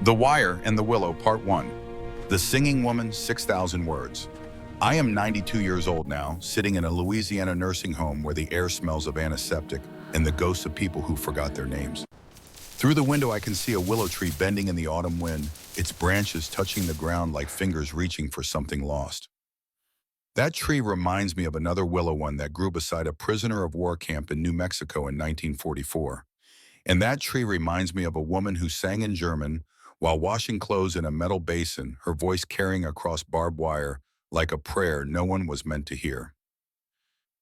The Wire and the Willow, Part 1. The Singing Woman, 6,000 Words. I am 92 years old now, sitting in a Louisiana nursing home where the air smells of antiseptic and the ghosts of people who forgot their names. Through the window, I can see a willow tree bending in the autumn wind, its branches touching the ground like fingers reaching for something lost. That tree reminds me of another willow one that grew beside a prisoner of war camp in New Mexico in 1944. And that tree reminds me of a woman who sang in German while washing clothes in a metal basin, her voice carrying across barbed wire like a prayer no one was meant to hear.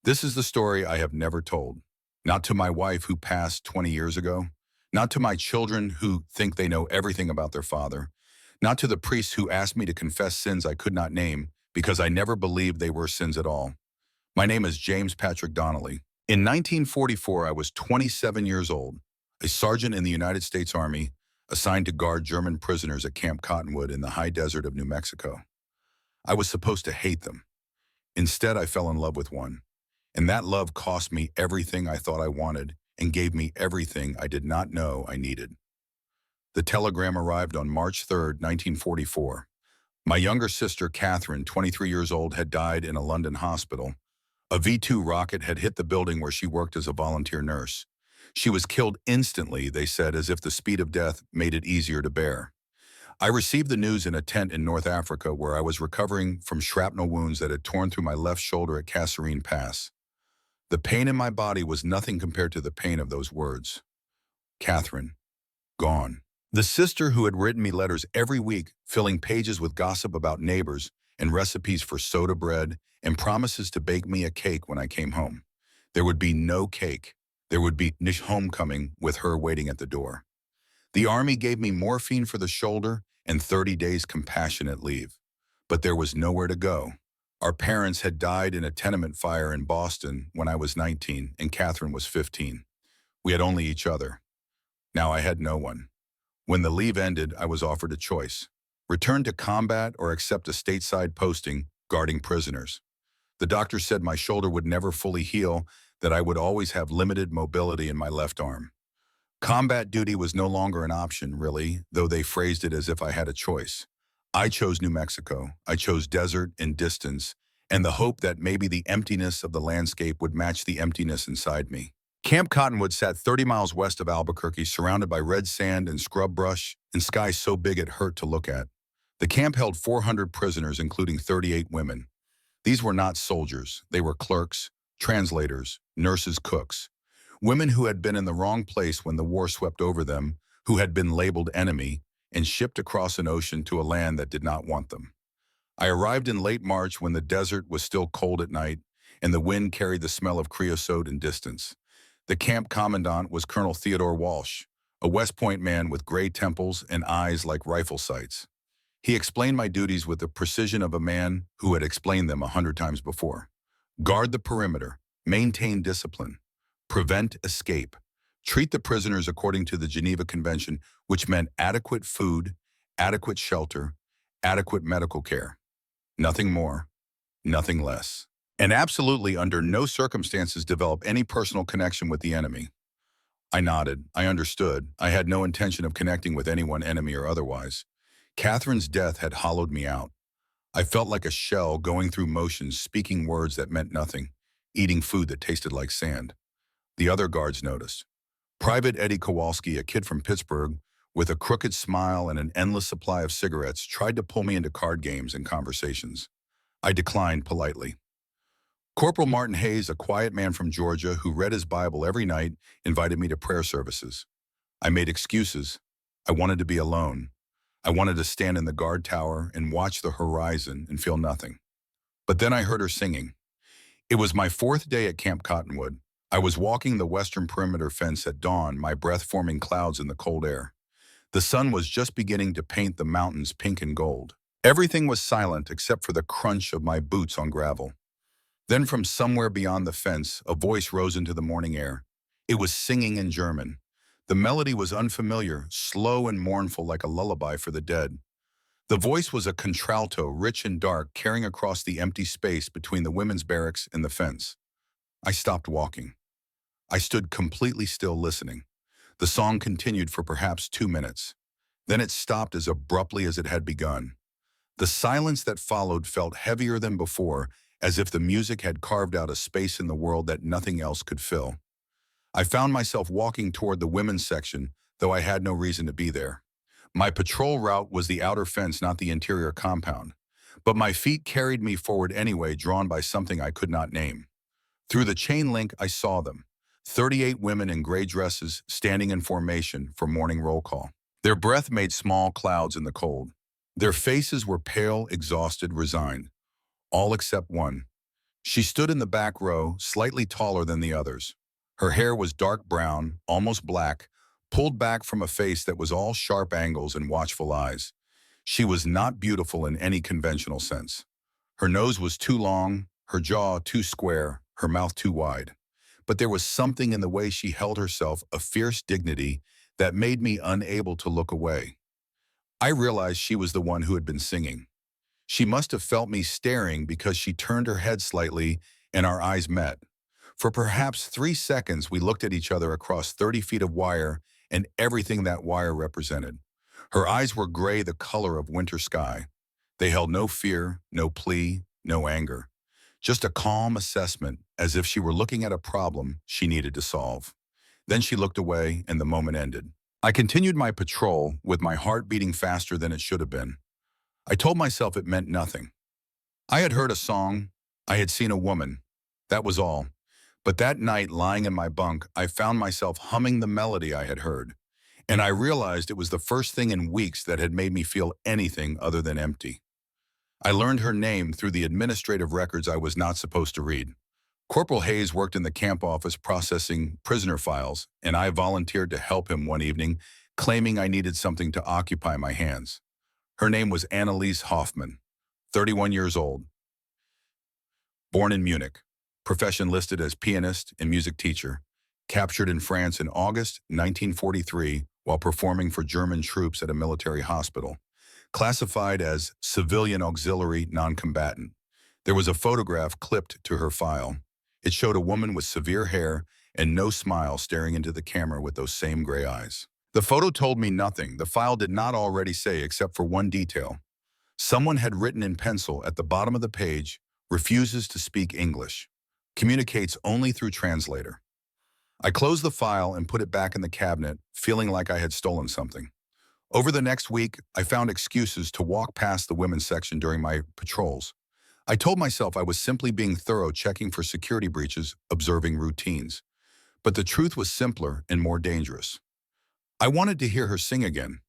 This is the story I have never told. Not to my wife who passed 20 years ago, not to my children who think they know everything about their father, not to the priests who asked me to confess sins I could not name because I never believed they were sins at all. My name is James Patrick Donnelly. In 1944, I was 27 years old, a sergeant in the United States Army, assigned to guard German prisoners at Camp Cottonwood in the high desert of New Mexico. I was supposed to hate them. Instead, I fell in love with one, and that love cost me everything I thought I wanted and gave me everything I did not know I needed. The telegram arrived on March 3, 1944. My younger sister, Catherine, 23 years old, had died in a London hospital. A V-2 rocket had hit the building where she worked as a volunteer nurse. She was killed instantly, they said, as if the speed of death made it easier to bear. I received the news in a tent in North Africa where I was recovering from shrapnel wounds that had torn through my left shoulder at Kasserine Pass. The pain in my body was nothing compared to the pain of those words. Catherine, gone. The sister who had written me letters every week, filling pages with gossip about neighbors and recipes for soda bread and promises to bake me a cake when I came home. There would be no cake. There would be no homecoming with her waiting at the door. The Army gave me morphine for the shoulder and 30 days compassionate leave. But there was nowhere to go. Our parents had died in a tenement fire in Boston when I was 19 and Catherine was 15. We had only each other. Now I had no one. When the leave ended, I was offered a choice: return to combat or accept a stateside posting guarding prisoners. The doctor said my shoulder would never fully heal, that I would always have limited mobility in my left arm. Combat duty was no longer an option, really, though they phrased it as if I had a choice. I chose New Mexico. I chose desert and distance, and the hope that maybe the emptiness of the landscape would match the emptiness inside me. Camp Cottonwood sat 30 miles west of Albuquerque, surrounded by red sand and scrub brush and sky so big it hurt to look at. The camp held 400 prisoners, including 38 women. These were not soldiers. They were clerks, translators, nurses, cooks. Women who had been in the wrong place when the war swept over them, who had been labeled enemy, and shipped across an ocean to a land that did not want them. I arrived in late March when the desert was still cold at night, and the wind carried the smell of creosote and distance. The camp commandant was Colonel Theodore Walsh, a West Point man with gray temples and eyes like rifle sights. He explained my duties with the precision of a man who had explained them 100 times before. Guard the perimeter, maintain discipline, prevent escape, treat the prisoners according to the Geneva Convention, which meant adequate food, adequate shelter, adequate medical care. Nothing more, nothing less. And absolutely under no circumstances develop any personal connection with the enemy. I nodded. I understood. I had no intention of connecting with anyone, enemy or otherwise. Catherine's death had hollowed me out. I felt like a shell going through motions, speaking words that meant nothing, eating food that tasted like sand. The other guards noticed. Private Eddie Kowalski, a kid from Pittsburgh, with a crooked smile and an endless supply of cigarettes, tried to pull me into card games and conversations. I declined politely. Corporal Martin Hayes, a quiet man from Georgia who read his Bible every night, invited me to prayer services. I made excuses. I wanted to be alone. I wanted to stand in the guard tower and watch the horizon and feel nothing. But then I heard her singing. It was my 4th day at Camp Cottonwood. I was walking the western perimeter fence at dawn, my breath forming clouds in the cold air. The sun was just beginning to paint the mountains pink and gold. Everything was silent except for the crunch of my boots on gravel. Then from somewhere beyond the fence, a voice rose into the morning air. It was singing in German. The melody was unfamiliar, slow and mournful like a lullaby for the dead. The voice was a contralto, rich and dark, carrying across the empty space between the women's barracks and the fence. I stopped walking. I stood completely still listening. The song continued for perhaps 2 minutes. Then it stopped as abruptly as it had begun. The silence that followed felt heavier than before, as if the music had carved out a space in the world that nothing else could fill. I found myself walking toward the women's section, though I had no reason to be there. My patrol route was the outer fence, not the interior compound. But my feet carried me forward anyway, drawn by something I could not name. Through the chain link, I saw them. 38 women in gray dresses standing in formation for morning roll call. Their breath made small clouds in the cold. Their faces were pale, exhausted, resigned. All except one. She stood in the back row, slightly taller than the others. Her hair was dark brown, almost black, pulled back from a face that was all sharp angles and watchful eyes. She was not beautiful in any conventional sense. Her nose was too long, her jaw too square, her mouth too wide. But there was something in the way she held herself, a fierce dignity, that made me unable to look away. I realized she was the one who had been singing. She must have felt me staring because she turned her head slightly and our eyes met. For perhaps 3 seconds, we looked at each other across 30 feet of wire and everything that wire represented. Her eyes were gray, the color of winter sky. They held no fear, no plea, no anger. Just a calm assessment, as if she were looking at a problem she needed to solve. Then she looked away and the moment ended. I continued my patrol with my heart beating faster than it should have been. I told myself it meant nothing. I had heard a song. I had seen a woman. That was all. But that night, lying in my bunk, I found myself humming the melody I had heard. And I realized it was the first thing in weeks that had made me feel anything other than empty. I learned her name through the administrative records I was not supposed to read. Corporal Hayes worked in the camp office processing prisoner files, and I volunteered to help him one evening, claiming I needed something to occupy my hands. Her name was Anneliese Hoffman, 31 years old, born in Munich, profession listed as pianist and music teacher, captured in France in August 1943 while performing for German troops at a military hospital, classified as civilian auxiliary non-combatant. There was a photograph clipped to her file. It showed a woman with severe hair and no smile staring into the camera with those same gray eyes. The photo told me nothing the file did not already say, except for one detail. Someone had written in pencil at the bottom of the page, "Refuses to speak English. Communicates only through translator." I closed the file and put it back in the cabinet, feeling like I had stolen something. Over the next week, I found excuses to walk past the women's section during my patrols. I told myself I was simply being thorough, checking for security breaches, observing routines. But the truth was simpler and more dangerous. I wanted to hear her sing again.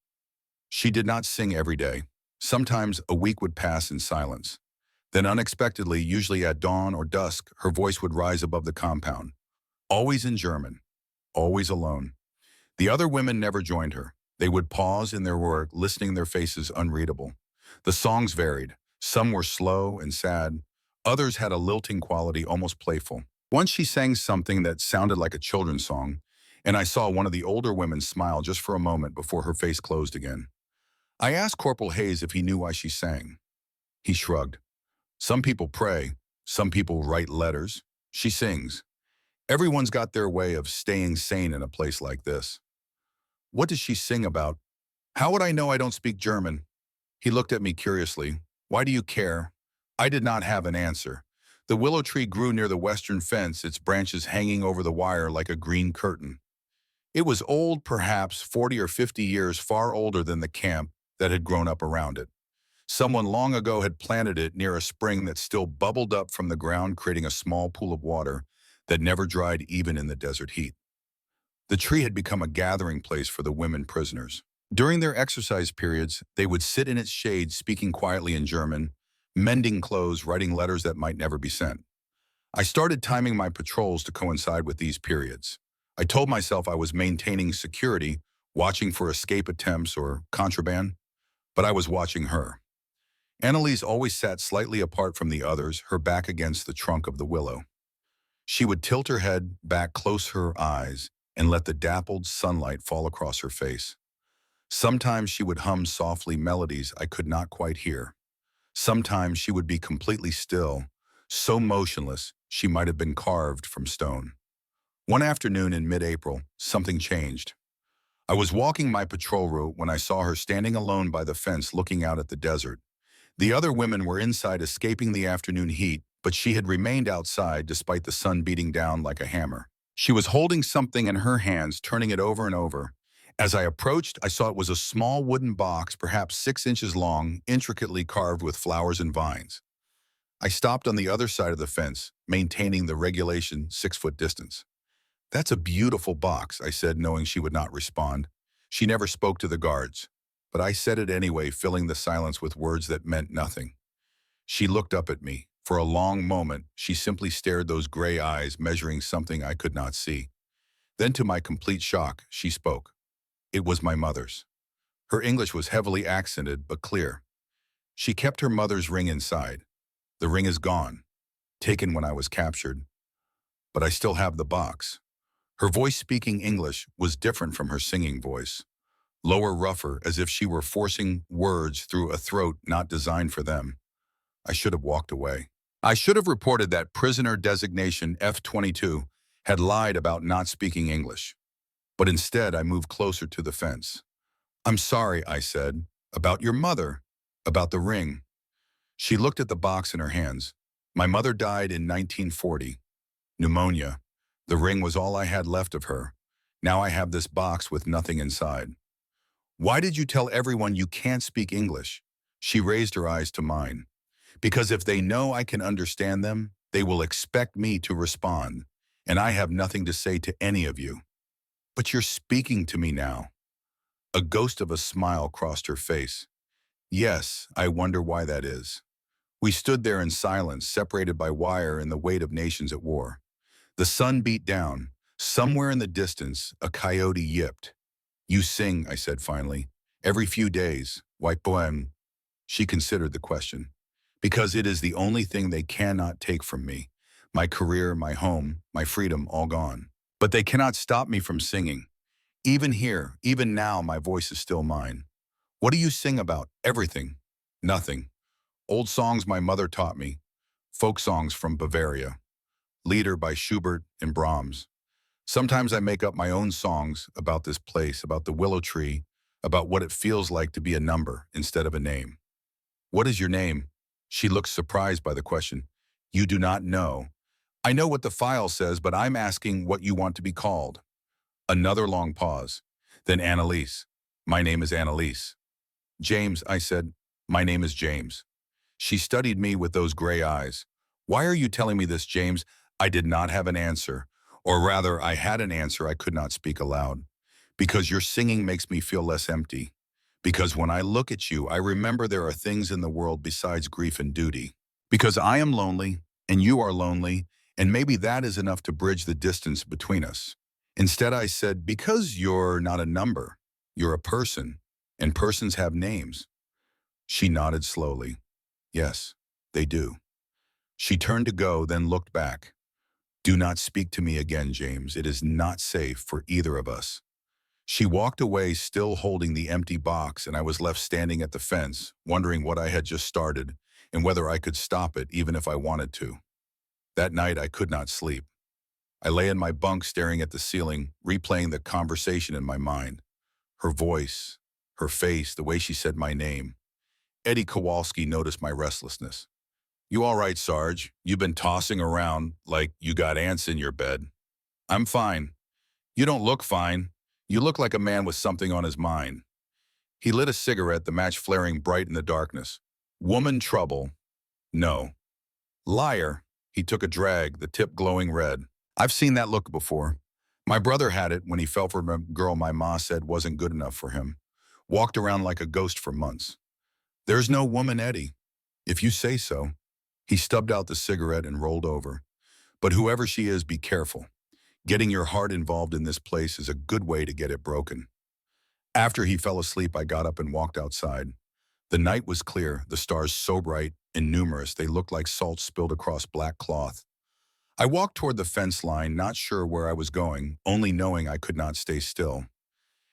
She did not sing every day. Sometimes a week would pass in silence. Then unexpectedly, usually at dawn or dusk, her voice would rise above the compound. Always in German. Always alone. The other women never joined her. They would pause in their work, listening, their faces unreadable. The songs varied. Some were slow and sad. Others had a lilting quality, almost playful. Once she sang something that sounded like a children's song, and I saw one of the older women smile just for a moment before her face closed again. I asked Corporal Hayes if he knew why she sang. He shrugged. Some people pray. Some people write letters. She sings. Everyone's got their way of staying sane in a place like this. What does she sing about? How would I know? I don't speak German. He looked at me curiously. Why do you care? I did not have an answer. The willow tree grew near the western fence, its branches hanging over the wire like a green curtain. It was old, perhaps 40 or 50 years, far older than the camp that had grown up around it. Someone long ago had planted it near a spring that still bubbled up from the ground, creating a small pool of water that never dried even in the desert heat. The tree had become a gathering place for the women prisoners. During their exercise periods, they would sit in its shade, speaking quietly in German, mending clothes, writing letters that might never be sent. I started timing my patrols to coincide with these periods. I told myself I was maintaining security, watching for escape attempts or contraband, but I was watching her. Anneliese always sat slightly apart from the others, her back against the trunk of the willow. She would tilt her head back close to her eyes and let the dappled sunlight fall across her face. Sometimes she would hum softly melodies I could not quite hear. Sometimes she would be completely still, so motionless she might have been carved from stone. One afternoon in mid-April, something changed. I was walking my patrol route when I saw her standing alone by the fence looking out at the desert. The other women were inside escaping the afternoon heat, but she had remained outside despite the sun beating down like a hammer. She was holding something in her hands, turning it over and over. As I approached, I saw it was a small wooden box, perhaps 6 inches long, intricately carved with flowers and vines. I stopped on the other side of the fence, maintaining the regulation 6-foot distance. "That's a beautiful box," I said, knowing she would not respond. She never spoke to the guards, but I said it anyway, filling the silence with words that meant nothing. She looked up at me. For a long moment, she simply stared, those gray eyes measuring something I could not see. Then, to my complete shock, she spoke. It was my mother's. Her English was heavily accented but clear. "She kept her mother's ring inside. The ring is gone, taken when I was captured, but I still have the box." Her voice, speaking English, was different from her singing voice. Lower, rougher, as if she were forcing words through a throat not designed for them. I should have walked away. I should have reported that prisoner designation F-22 had lied about not speaking English. But instead, I moved closer to the fence. "I'm sorry," I said, "about your mother, about the ring." She looked at the box in her hands. "My mother died in 1940. Pneumonia. The ring was all I had left of her. Now I have this box with nothing inside." "Why did you tell everyone you can't speak English?" She raised her eyes to mine. "Because if they know I can understand them, they will expect me to respond, and I have nothing to say to any of you." "But you're speaking to me now." A ghost of a smile crossed her face. "Yes, I wonder why that is." We stood there in silence, separated by wire and the weight of nations at war. The sun beat down. Somewhere in the distance, a coyote yipped. "You sing," I said finally, "every few days. Why poem?" She considered the question. "Because it is the only thing they cannot take from me. My career, my home, my freedom, all gone. But they cannot stop me from singing. Even here, even now, my voice is still mine." "What do you sing about?" "Everything." "Nothing." "Old songs my mother taught me. Folk songs from Bavaria. Lieder by Schubert and Brahms. Sometimes I make up my own songs about this place, about the willow tree, about what it feels like to be a number instead of a name." "What is your name?" She looked surprised by the question. "You do not know." "I know what the file says, but I'm asking what you want to be called." Another long pause. Then Annalise. "My name is Annalise." "James," I said. "My name is James." She studied me with those gray eyes. "Why are you telling me this, James?" I did not have an answer. Or rather, I had an answer I could not speak aloud. "Because your singing makes me feel less empty. Because when I look at you, I remember there are things in the world besides grief and duty. Because I am lonely, and you are lonely, and maybe that is enough to bridge the distance between us." Instead, I said, "Because you're not a number. You're a person, and persons have names." She nodded slowly. "Yes, they do." She turned to go, then looked back. "Do not speak to me again, James. It is not safe for either of us." She walked away, still holding the empty box, and I was left standing at the fence, wondering what I had just started and whether I could stop it even if I wanted to. That night, I could not sleep. I lay in my bunk staring at the ceiling, replaying the conversation in my mind. Her voice, her face, the way she said my name. Eddie Kowalski noticed my restlessness. "You all right, Sarge? You've been tossing around like you got ants in your bed." "I'm fine." "You don't look fine. You look like a man with something on his mind." He lit a cigarette, the match flaring bright in the darkness. "Woman trouble." "No." "Liar." He took a drag, the tip glowing red. "I've seen that look before. My brother had it when he fell for a girl my ma said wasn't good enough for him. Walked around like a ghost for months." "There's no woman, Eddie." "If you say so." He stubbed out the cigarette and rolled over. "But whoever she is, be careful. Getting your heart involved in this place is a good way to get it broken." After he fell asleep, I got up and walked outside. The night was clear, the stars so bright and numerous they looked like salt spilled across black cloth. I walked toward the fence line, not sure where I was going, only knowing I could not stay still.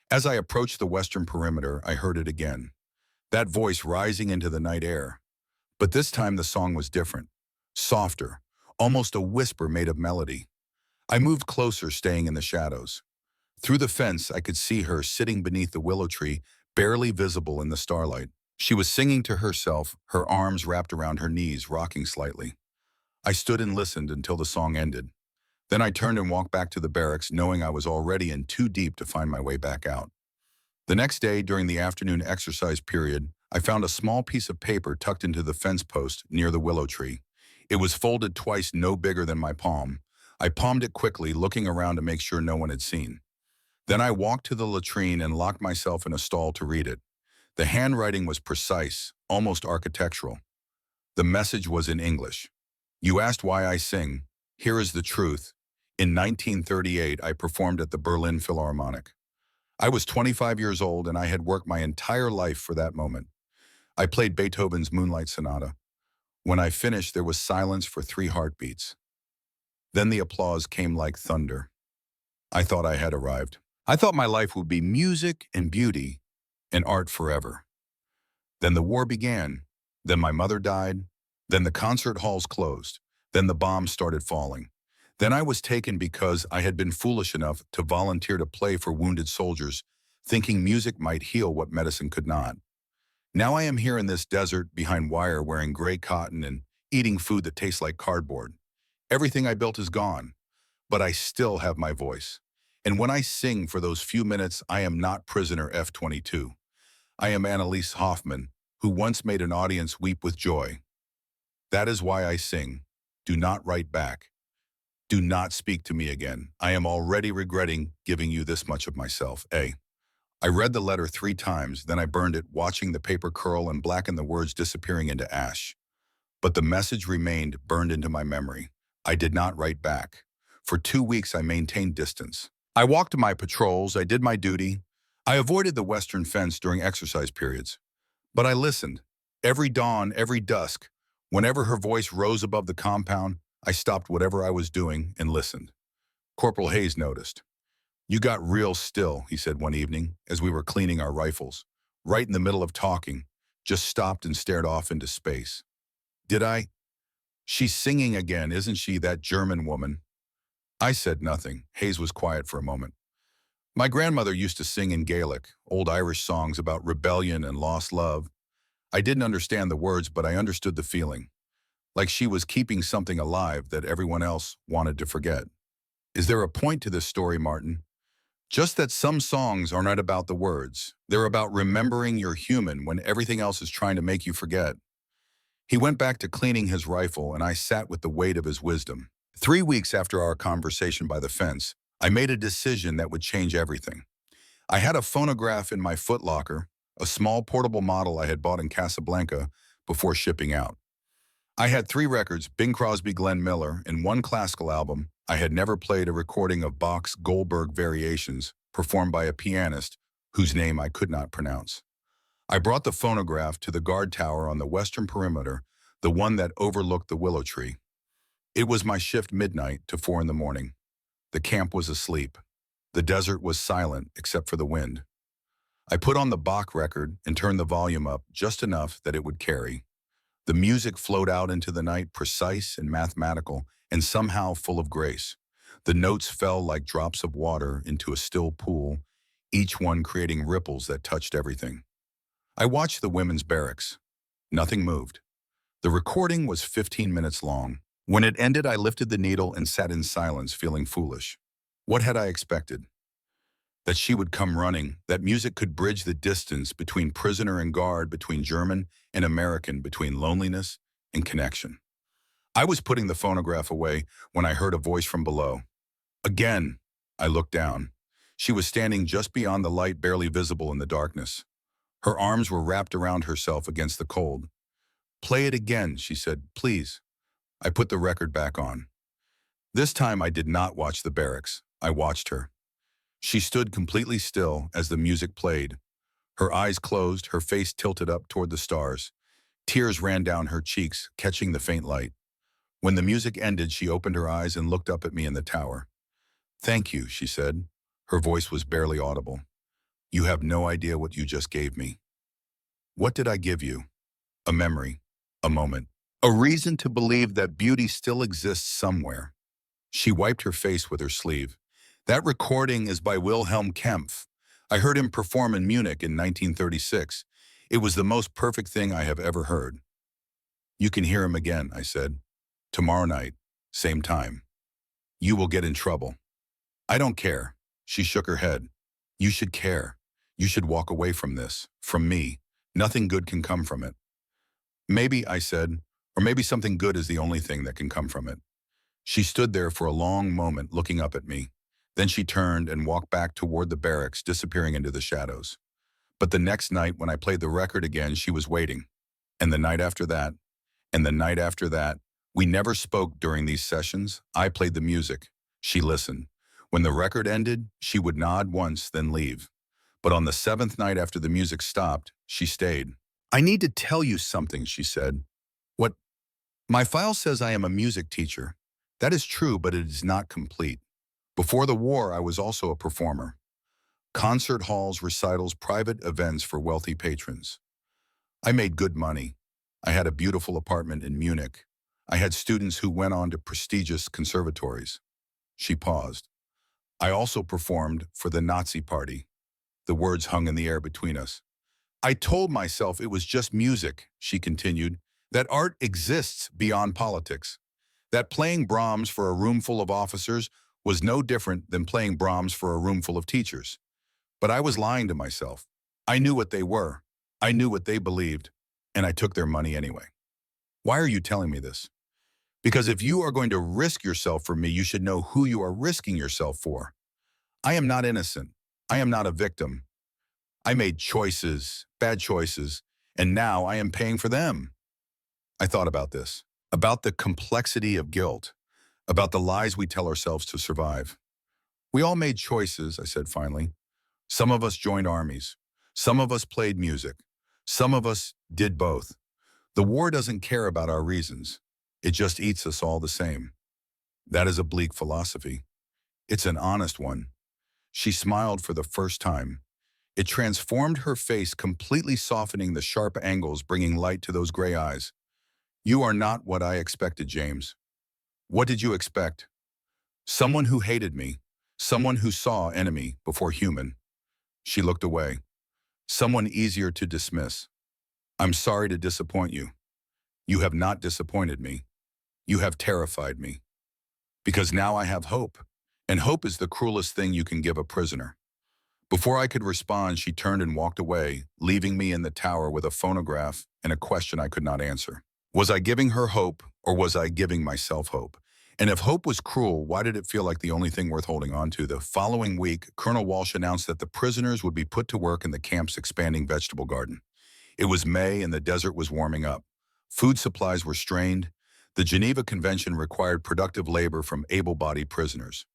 As I approached the western perimeter, I heard it again. That voice rising into the night air. But this time the song was different. Softer, almost a whisper made of melody. I moved closer, staying in the shadows. Through the fence, I could see her sitting beneath the willow tree, barely visible in the starlight. She was singing to herself, her arms wrapped around her knees, rocking slightly. I stood and listened until the song ended. Then I turned and walked back to the barracks, knowing I was already in too deep to find my way back out. The next day, during the afternoon exercise period, I found a small piece of paper tucked into the fence post near the willow tree. It was folded twice, no bigger than my palm. I palmed it quickly, looking around to make sure no one had seen. Then I walked to the latrine and locked myself in a stall to read it. The handwriting was precise, almost architectural. The message was in English. You asked why I sing. Here is the truth. In 1938, I performed at the Berlin Philharmonic. I was 25 years old and I had worked my entire life for that moment. I played Beethoven's Moonlight Sonata. When I finished, there was silence for 3 heartbeats. Then the applause came like thunder. I thought I had arrived. I thought my life would be music and beauty and art forever. Then the war began. Then my mother died. Then the concert halls closed. Then the bombs started falling. Then I was taken because I had been foolish enough to volunteer to play for wounded soldiers, thinking music might heal what medicine could not. Now I am here in this desert behind wire wearing gray cotton and eating food that tastes like cardboard. Everything I built is gone, but I still have my voice. And when I sing for those few minutes, I am not prisoner F-22. I am Annalise Hoffman, who once made an audience weep with joy. That is why I sing. Do not write back. Do not speak to me again. I am already regretting giving you this much of myself. A. I read the letter 3 times, then I burned it, watching the paper curl and blacken the words disappearing into ash. But the message remained burned into my memory. I did not write back. For 2 weeks, I maintained distance. I walked my patrols, I did my duty. I avoided the western fence during exercise periods. But I listened. Every dawn, every dusk, whenever her voice rose above the compound, I stopped whatever I was doing and listened. Corporal Hayes noticed. You got real still, he said one evening, as we were cleaning our rifles. Right in the middle of talking, just stopped and stared off into space. Did I? She's singing again, isn't she, that German woman? I said nothing. Hayes was quiet for a moment. My grandmother used to sing in Gaelic, old Irish songs about rebellion and lost love. I didn't understand the words, but I understood the feeling. Like she was keeping something alive that everyone else wanted to forget. Is there a point to this story, Martin? Just that some songs are not about the words. They're about remembering you're human when everything else is trying to make you forget. He went back to cleaning his rifle, and I sat with the weight of his wisdom. 3 weeks after our conversation by the fence, I made a decision that would change everything. I had a phonograph in my footlocker, a small portable model I had bought in Casablanca before shipping out. I had 3 records, Bing Crosby, Glenn Miller, and 1 classical album. I had never played a recording of Bach's Goldberg Variations, performed by a pianist whose name I could not pronounce. I brought the phonograph to the guard tower on the western perimeter, the one that overlooked the willow tree. It was my shift midnight to 4 in the morning. The camp was asleep. The desert was silent except for the wind. I put on the Bach record and turned the volume up just enough that it would carry. The music flowed out into the night, precise and mathematical, and somehow full of grace. The notes fell like drops of water into a still pool, each one creating ripples that touched everything. I watched the women's barracks. Nothing moved. The recording was 15 minutes long. When it ended, I lifted the needle and sat in silence, feeling foolish. What had I expected? That she would come running, that music could bridge the distance between prisoner and guard, between German and American, between loneliness and connection. I was putting the phonograph away when I heard a voice from below. Again, I looked down. She was standing just beyond the light, barely visible in the darkness. Her arms were wrapped around herself against the cold. Play it again, she said, please. I put the record back on. This time I did not watch the barracks. I watched her. She stood completely still as the music played. Her eyes closed, her face tilted up toward the stars. Tears ran down her cheeks, catching the faint light. When the music ended, she opened her eyes and looked up at me in the tower. Thank you, she said. Her voice was barely audible. You have no idea what you just gave me. What did I give you? A memory, a moment, a reason to believe that beauty still exists somewhere. She wiped her face with her sleeve. That recording is by Wilhelm Kempf. I heard him perform in Munich in 1936. It was the most perfect thing I have ever heard. You can hear him again, I said. Tomorrow night, same time. You will get in trouble. I don't care. She shook her head. You should care. You should walk away from this, from me. Nothing good can come from it. Maybe, I said, or maybe something good is the only thing that can come from it. She stood there for a long moment looking up at me. Then she turned and walked back toward the barracks, disappearing into the shadows. But the next night when I played the record again, she was waiting. And the night after that, and the night after that, we never spoke during these sessions. I played the music. She listened. When the record ended, she would nod once, then leave. But on the seventh night after the music stopped, she stayed. I need to tell you something, she said. What? My file says I am a music teacher. That is true, but it is not complete. Before the war, I was also a performer. Concert halls, recitals, private events for wealthy patrons. I made good money. I had a beautiful apartment in Munich. I had students who went on to prestigious conservatories. She paused. I also performed for the Nazi Party. The words hung in the air between us. I told myself it was just music, she continued, that art exists beyond politics, that playing Brahms for a room full of officers was no different than playing Brahms for a room full of teachers. But I was lying to myself. I knew what they were. I knew what they believed, and I took their money anyway. Why are you telling me this? Because if you are going to risk yourself for me, you should know who you are risking yourself for. I am not innocent. I am not a victim. I made choices, bad choices, and now I am paying for them. I thought about this, about the complexity of guilt, about the lies we tell ourselves to survive. We all made choices, I said finally. Some of us joined armies. Some of us played music. Some of us did both. The war doesn't care about our reasons. It just eats us all the same. That is a bleak philosophy. It's an honest one. She smiled for the first time. It transformed her face, completely softening the sharp angles, bringing light to those gray eyes. You are not what I expected, James. What did you expect? Someone who hated me. Someone who saw enemy before human. She looked away. Someone easier to dismiss. I'm sorry to disappoint you. You have not disappointed me. You have terrified me. Because now I have hope. And hope is the cruelest thing you can give a prisoner. Before I could respond, she turned and walked away, leaving me in the tower with a phonograph and a question I could not answer. Was I giving her hope, or was I giving myself hope? And if hope was cruel, why did it feel like the only thing worth holding on to? The following week, Colonel Walsh announced that the prisoners would be put to work in the camp's expanding vegetable garden. It was May and the desert was warming up. Food supplies were strained. The Geneva Convention required productive labor from able-bodied prisoners.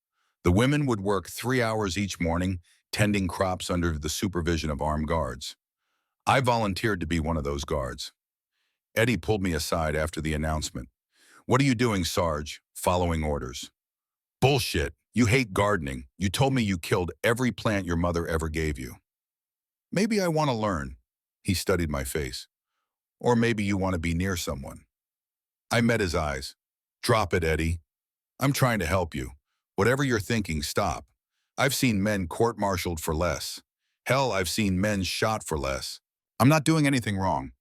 The women would work 3 hours each morning, tending crops under the supervision of armed guards. I volunteered to be one of those guards. Eddie pulled me aside after the announcement. What are you doing, Sarge? Following orders. Bullshit. You hate gardening. You told me you killed every plant your mother ever gave you. Maybe I want to learn. He studied my face. Or maybe you want to be near someone. I met his eyes. Drop it, Eddie. I'm trying to help you. Whatever you're thinking, stop. I've seen men court-martialed for less. Hell, I've seen men shot for less. I'm not doing anything wrong.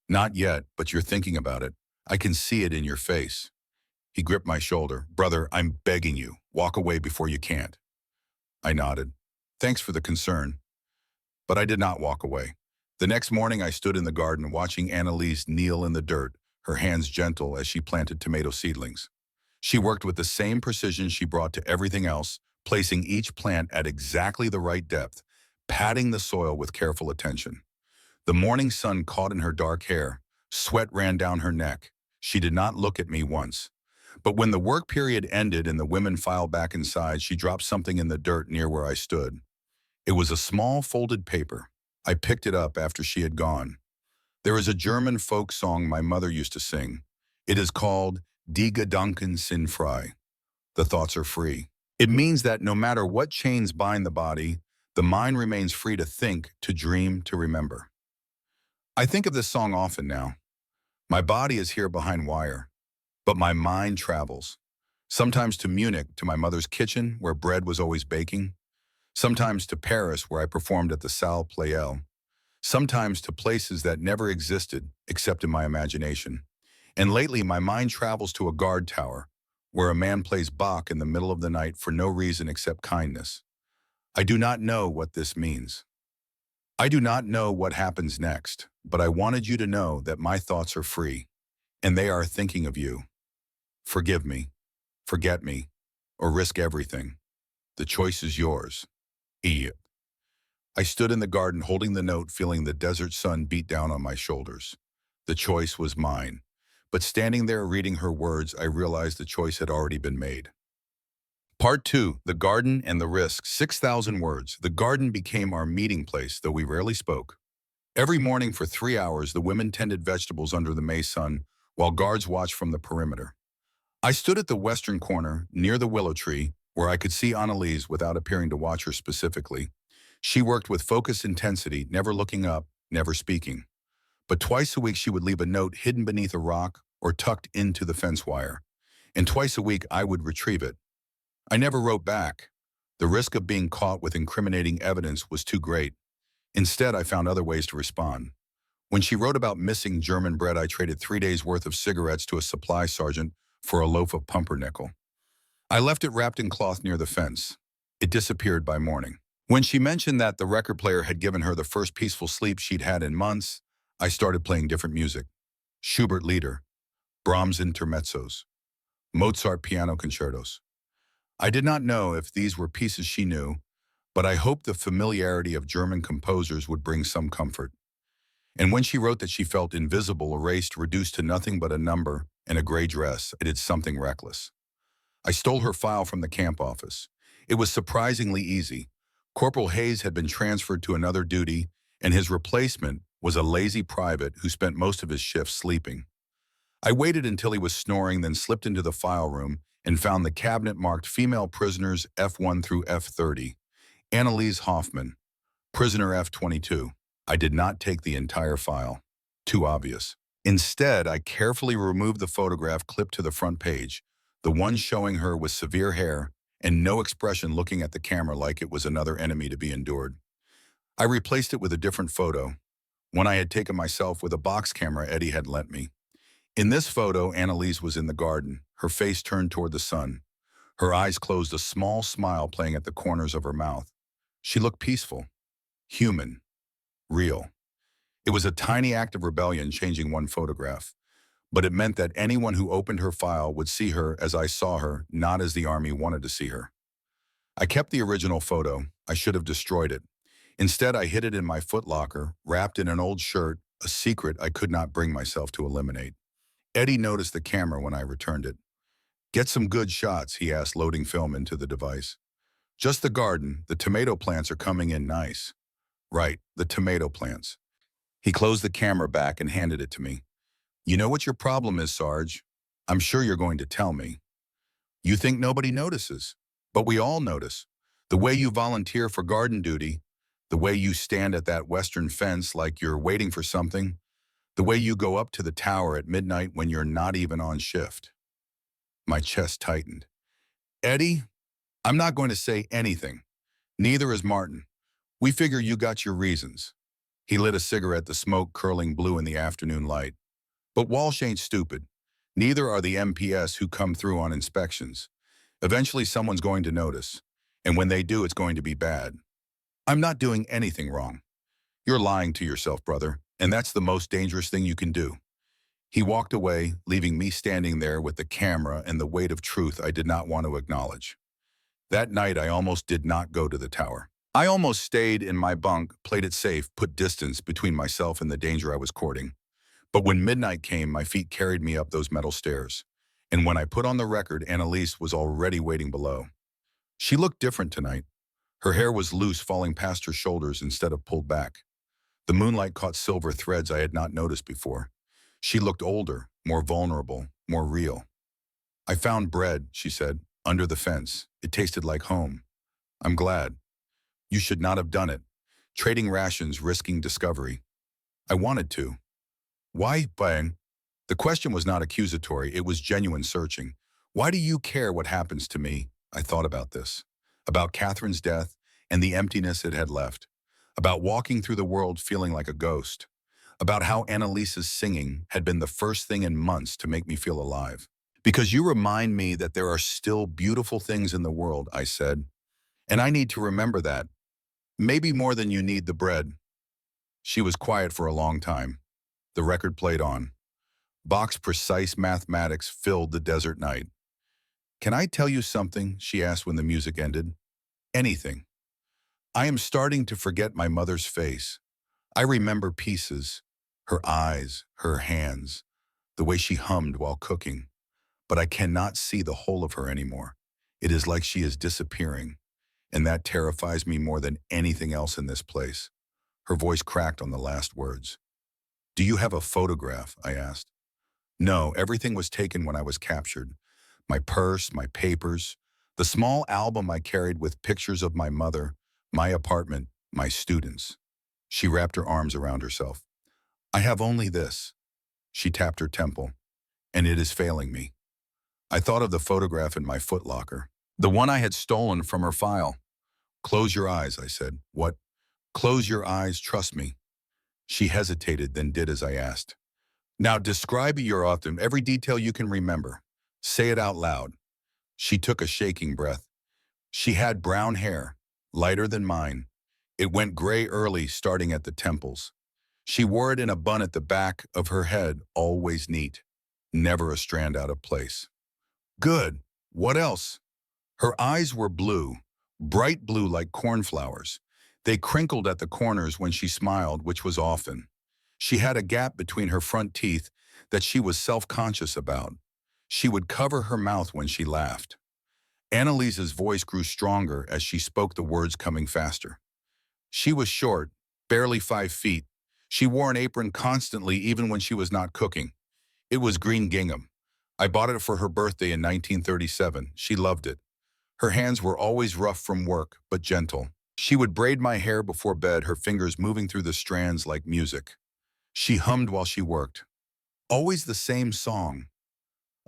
Not yet, but you're thinking about it. I can see it in your face. He gripped my shoulder. Brother, I'm begging you. Walk away before you can't. I nodded. Thanks for the concern. But I did not walk away. The next morning, I stood in the garden watching Annalise kneel in the dirt, her hands gentle as she planted tomato seedlings. She worked with the same precision she brought to everything else, placing each plant at exactly the right depth, patting the soil with careful attention. The morning sun caught in her dark hair. Sweat ran down her neck. She did not look at me once. But when the work period ended and the women filed back inside, she dropped something in the dirt near where I stood. It was a small folded paper. I picked it up after she had gone. There is a German folk song my mother used to sing. It is called Die Gedanken sind frei. The thoughts are free. It means that no matter what chains bind the body, the mind remains free to think, to dream, to remember. I think of this song often now. My body is here behind wire, but my mind travels. Sometimes to Munich, to my mother's kitchen, where bread was always baking. Sometimes to Paris, where I performed at the Salle Pleyel. Sometimes to places that never existed except in my imagination. And lately, my mind travels to a guard tower, where a man plays Bach in the middle of the night for no reason except kindness. I do not know what this means. I do not know what happens next, but I wanted you to know that my thoughts are free, and they are thinking of you. Forgive me, forget me, or risk everything. The choice is yours. E. I stood in the garden holding the note, feeling the desert sun beat down on my shoulders. The choice was mine. But standing there reading her words, I realized the choice had already been made. Part 2, The Garden and the Risk, 6,000 words. The garden became our meeting place, though we rarely spoke. Every morning for 3 hours, the women tended vegetables under the May sun, while guards watched from the perimeter. I stood at the western corner, near the willow tree, where I could see Annalise without appearing to watch her specifically. She worked with focused intensity, never looking up, never speaking. But twice a week she would leave a note hidden beneath a rock or tucked into the fence wire. And twice a week I would retrieve it. I never wrote back. The risk of being caught with incriminating evidence was too great. Instead, I found other ways to respond. When she wrote about missing German bread, I traded 3 days' worth of cigarettes to a supply sergeant for a loaf of pumpernickel. I left it wrapped in cloth near the fence. It disappeared by morning. When she mentioned that the record player had given her the first peaceful sleep she'd had in months, I started playing different music. Schubert Lieder, Brahms intermezzos, Mozart piano concertos. I did not know if these were pieces she knew, but I hoped the familiarity of German composers would bring some comfort. And when she wrote that she felt invisible, erased, reduced to nothing but a number and a gray dress, I did something reckless. I stole her file from the camp office. It was surprisingly easy. Corporal Hayes had been transferred to another duty, and his replacement was a lazy private who spent most of his shifts sleeping. I waited until he was snoring, then slipped into the file room and found the cabinet marked Female Prisoners F1 through F30. Annalise Hoffman, Prisoner F22. I did not take the entire file. Too obvious. Instead, I carefully removed the photograph clipped to the front page, the one showing her with severe hair and no expression, looking at the camera like it was another enemy to be endured. I replaced it with a different photo, one I had taken myself with a box camera Eddie had lent me. In this photo, Annalise was in the garden, her face turned toward the sun. Her eyes closed, a small smile playing at the corners of her mouth. She looked peaceful, human, real. It was a tiny act of rebellion, changing one photograph, but it meant that anyone who opened her file would see her as I saw her, not as the army wanted to see her. I kept the original photo. I should have destroyed it. Instead, I hid it in my footlocker, wrapped in an old shirt, a secret I could not bring myself to eliminate. Eddie noticed the camera when I returned it. "Get some good shots," he asked, loading film into the device. "Just the garden. The tomato plants are coming in nice." "Right, the tomato plants." He closed the camera back and handed it to me. "You know what your problem is, Sarge? I'm sure you're going to tell me. You think nobody notices, but we all notice. The way you volunteer for garden duty, the way you stand at that western fence like you're waiting for something, the way you go up to the tower at midnight when you're not even on shift." My chest tightened. "Eddie, I'm not going to say anything. Neither is Martin. We figure you got your reasons." He lit a cigarette, the smoke curling blue in the afternoon light. "But Walsh ain't stupid. Neither are the MPS who come through on inspections. Eventually someone's going to notice, and when they do, it's going to be bad. I'm not doing anything wrong. You're lying to yourself, brother, and that's the most dangerous thing you can do." He walked away, leaving me standing there with the camera and the weight of truth I did not want to acknowledge. That night, I almost did not go to the tower. I almost stayed in my bunk, played it safe, put distance between myself and the danger I was courting. But when midnight came, my feet carried me up those metal stairs. And when I put on the record, Annalise was already waiting below. She looked different tonight. Her hair was loose, falling past her shoulders instead of pulled back. The moonlight caught silver threads I had not noticed before. She looked older, more vulnerable, more real. "I found bread," she said, "under the fence. It tasted like home. I'm glad. You should not have done it. Trading rations, risking discovery." "I wanted to." "Why, Bang?" The question was not accusatory, it was genuine searching. Why do you care what happens to me? I thought about this, about Catherine's death and the emptiness it had left, about walking through the world feeling like a ghost, about how Annalisa's singing had been the first thing in months to make me feel alive. Because you remind me that there are still beautiful things in the world, I said, and I need to remember that, maybe more than you need the bread. She was quiet for a long time. The record played on. Bach's precise mathematics filled the desert night. Can I tell you something? She asked when the music ended. Anything. I am starting to forget my mother's face. I remember pieces, her eyes, her hands, the way she hummed while cooking. But I cannot see the whole of her anymore. It is like she is disappearing, and that terrifies me more than anything else in this place. Her voice cracked on the last words. Do you have a photograph? I asked. No, everything was taken when I was captured. My purse, my papers, the small album I carried with pictures of my mother, my apartment, my students. She wrapped her arms around herself. I have only this. She tapped her temple, and it is failing me. I thought of the photograph in my footlocker, the one I had stolen from her file. Close your eyes, I said. What? Close your eyes, trust me. She hesitated, then did as I asked. Now describe your autumn, every detail you can remember. Say it out loud. She took a shaking breath. She had brown hair, lighter than mine. It went gray early, starting at the temples. She wore it in a bun at the back of her head, always neat, never a strand out of place. Good. What else? Her eyes were blue, bright blue like cornflowers. They crinkled at the corners when she smiled, which was often. She had a gap between her front teeth that she was self-conscious about. She would cover her mouth when she laughed. Annalisa's voice grew stronger as she spoke, the words coming faster. She was short, barely 5 feet. She wore an apron constantly, even when she was not cooking. It was green gingham. I bought it for her birthday in 1937. She loved it. Her hands were always rough from work, but gentle. She would braid my hair before bed, her fingers moving through the strands like music. She hummed while she worked. Always the same song.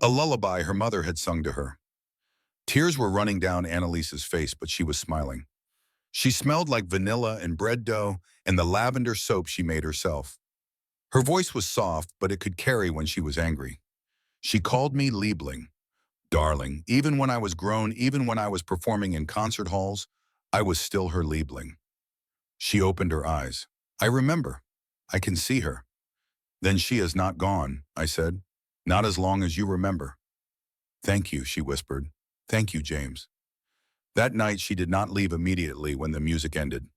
A lullaby her mother had sung to her. Tears were running down Annalisa's face, but she was smiling. She smelled like vanilla and bread dough and the lavender soap she made herself. Her voice was soft, but it could carry when she was angry. She called me Liebling, darling. Even when I was grown, even when I was performing in concert halls, I was still her Liebling. She opened her eyes. I remember. I can see her. Then she is not gone, I said. Not as long as you remember. Thank you, she whispered. Thank you, James. That night, she did not leave immediately when the music ended.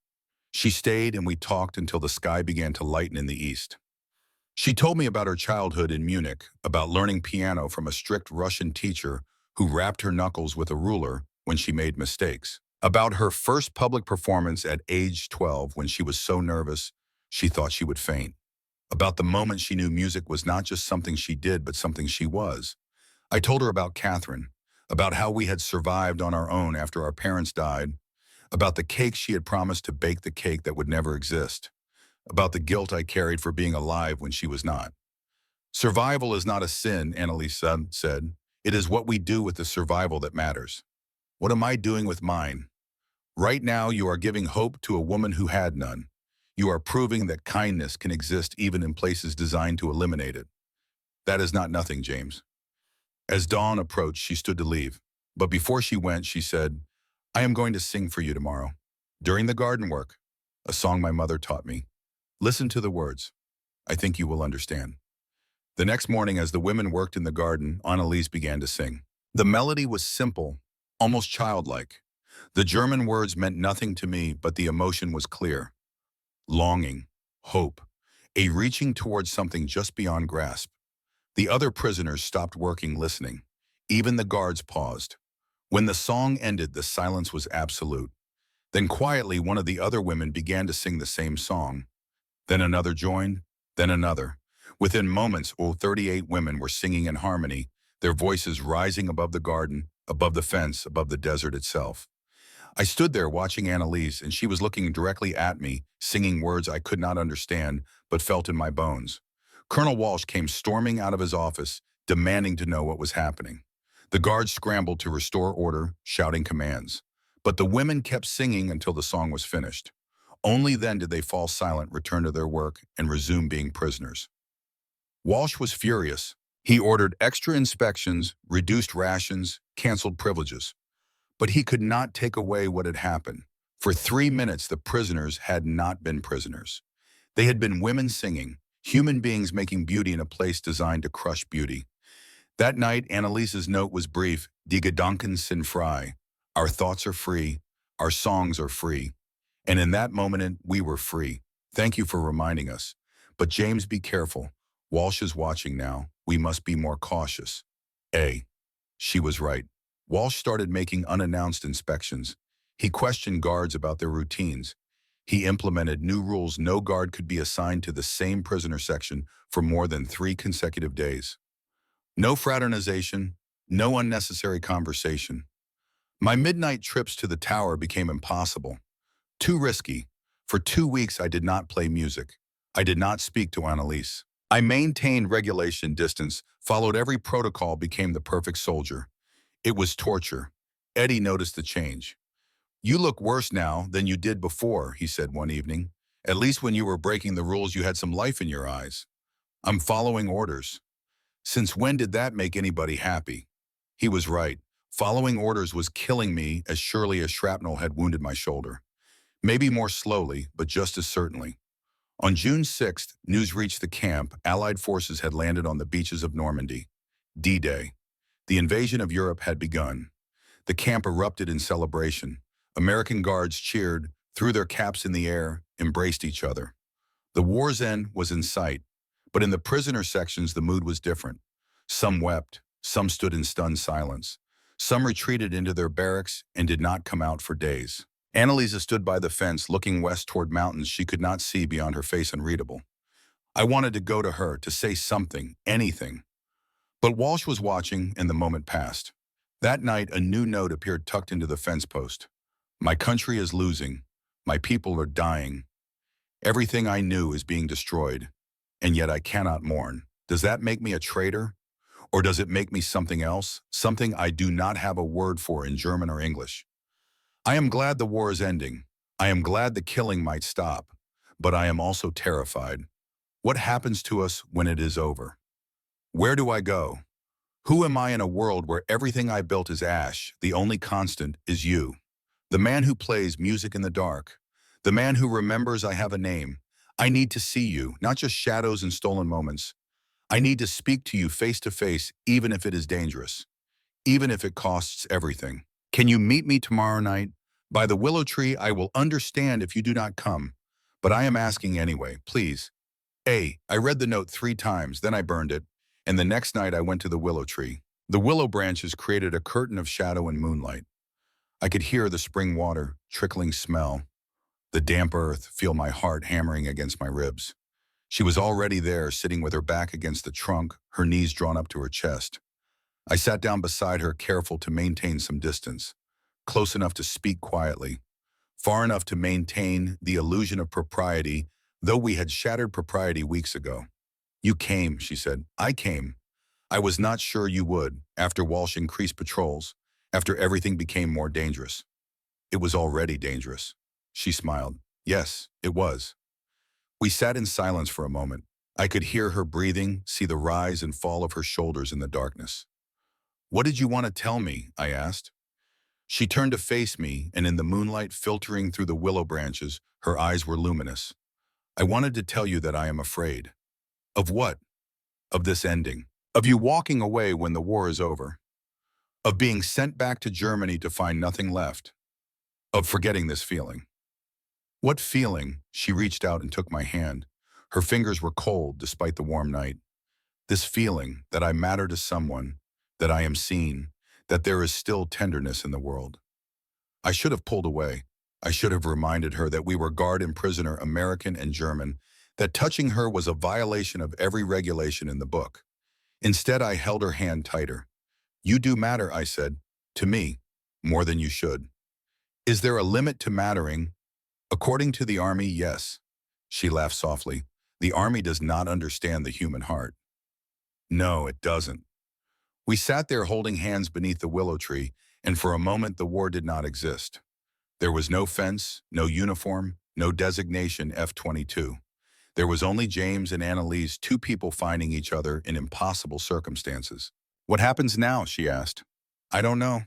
She stayed and we talked until the sky began to lighten in the east. She told me about her childhood in Munich, about learning piano from a strict Russian teacher who rapped her knuckles with a ruler when she made mistakes, about her first public performance at age 12 when she was so nervous she thought she would faint, about the moment she knew music was not just something she did but something she was. I told her about Catherine, about how we had survived on our own after our parents died, about the cake she had promised to bake, the cake that would never exist, about the guilt I carried for being alive when she was not. Survival is not a sin, Annalisa said. It is what we do with the survival that matters. What am I doing with mine? Right now, you are giving hope to a woman who had none. You are proving that kindness can exist even in places designed to eliminate it. That is not nothing, James. As dawn approached, she stood to leave. But before she went, she said, I am going to sing for you tomorrow. During the garden work, a song my mother taught me. Listen to the words. I think you will understand. The next morning, as the women worked in the garden, Annalise began to sing. The melody was simple, almost childlike. The German words meant nothing to me, but the emotion was clear. Longing, hope, a reaching towards something just beyond grasp. The other prisoners stopped working, listening. Even the guards paused. When the song ended, the silence was absolute. Then quietly, one of the other women began to sing the same song. Then another joined, then another. Within moments, 38 women were singing in harmony, their voices rising above the garden, above the fence, above the desert itself. I stood there watching Annalise, and she was looking directly at me, singing words I could not understand, but felt in my bones. Colonel Walsh came storming out of his office, demanding to know what was happening. The guards scrambled to restore order, shouting commands. But the women kept singing until the song was finished. Only then did they fall silent, return to their work, and resume being prisoners. Walsh was furious. He ordered extra inspections, reduced rations, canceled privileges. But he could not take away what had happened. For 3 minutes, the prisoners had not been prisoners. They had been women singing, human beings making beauty in a place designed to crush beauty. That night, Annalise's note was brief: Die Gedanken sind frei. Our thoughts are free. Our songs are free. And in that moment, we were free. Thank you for reminding us. But James, be careful. Walsh is watching now. We must be more cautious. She was right. Walsh started making unannounced inspections. He questioned guards about their routines. He implemented new rules: no guard could be assigned to the same prisoner section for more than 3 consecutive days. No fraternization, no unnecessary conversation. My midnight trips to the tower became impossible. Too risky. For 2 weeks, I did not play music. I did not speak to Annalise. I maintained regulation distance, followed every protocol, became the perfect soldier. It was torture. Eddie noticed the change. You look worse now than you did before, he said one evening. At least when you were breaking the rules, you had some life in your eyes. I'm following orders. Since when did that make anybody happy? He was right. Following orders was killing me as surely as shrapnel had wounded my shoulder. Maybe more slowly, but just as certainly. On June 6th, news reached the camp. Allied forces had landed on the beaches of Normandy. D-Day. The invasion of Europe had begun. The camp erupted in celebration. American guards cheered, threw their caps in the air, embraced each other. The war's end was in sight, but in the prisoner sections the mood was different. Some wept, some stood in stunned silence. Some retreated into their barracks and did not come out for days. Annalisa stood by the fence, looking west toward mountains she could not see beyond her face unreadable. I wanted to go to her, to say something, anything. But Walsh was watching, and the moment passed. That night, a new note appeared tucked into the fence post. My country is losing. My people are dying. Everything I knew is being destroyed. And yet I cannot mourn. Does that make me a traitor? Or does it make me something else? Something I do not have a word for in German or English. I am glad the war is ending. I am glad the killing might stop. But I am also terrified. What happens to us when it is over? Where do I go? Who am I in a world where everything I built is ash? The only constant is you. The man who plays music in the dark. The man who remembers I have a name. I need to see you, not just shadows and stolen moments. I need to speak to you face to face, even if it is dangerous. Even if it costs everything. Can you meet me tomorrow night? By the willow tree, I will understand if you do not come. But I am asking anyway, please. I read the note 3 times, then I burned it. And the next night I went to the willow tree. The willow branches created a curtain of shadow and moonlight. I could hear the spring water, trickling smell, the damp earth, feel my heart hammering against my ribs. She was already there, sitting with her back against the trunk, her knees drawn up to her chest. I sat down beside her, careful to maintain some distance, close enough to speak quietly, far enough to maintain the illusion of propriety, though we had shattered propriety weeks ago. You came, she said. I came. I was not sure you would, after Walsh increased patrols, after everything became more dangerous. It was already dangerous. She smiled. Yes, it was. We sat in silence for a moment. I could hear her breathing, see the rise and fall of her shoulders in the darkness. What did you want to tell me? I asked. She turned to face me, and in the moonlight filtering through the willow branches, her eyes were luminous. I wanted to tell you that I am afraid. Of what? Of this ending. Of you walking away when the war is over. Of being sent back to Germany to find nothing left. Of forgetting this feeling. What feeling? She reached out and took my hand. Her fingers were cold despite the warm night. This feeling that I matter to someone, that I am seen, that there is still tenderness in the world. I should have pulled away. I should have reminded her that we were guard and prisoner, American and German, that touching her was a violation of every regulation in the book. Instead, I held her hand tighter. You do matter, I said, to me, more than you should. Is there a limit to mattering? According to the army, yes. She laughed softly. The army does not understand the human heart. No, it doesn't. We sat there holding hands beneath the willow tree, and for a moment the war did not exist. There was no fence, no uniform, no designation F-22. There was only James and Annalise, two people finding each other in impossible circumstances. "What happens now?" she asked. "I don't know.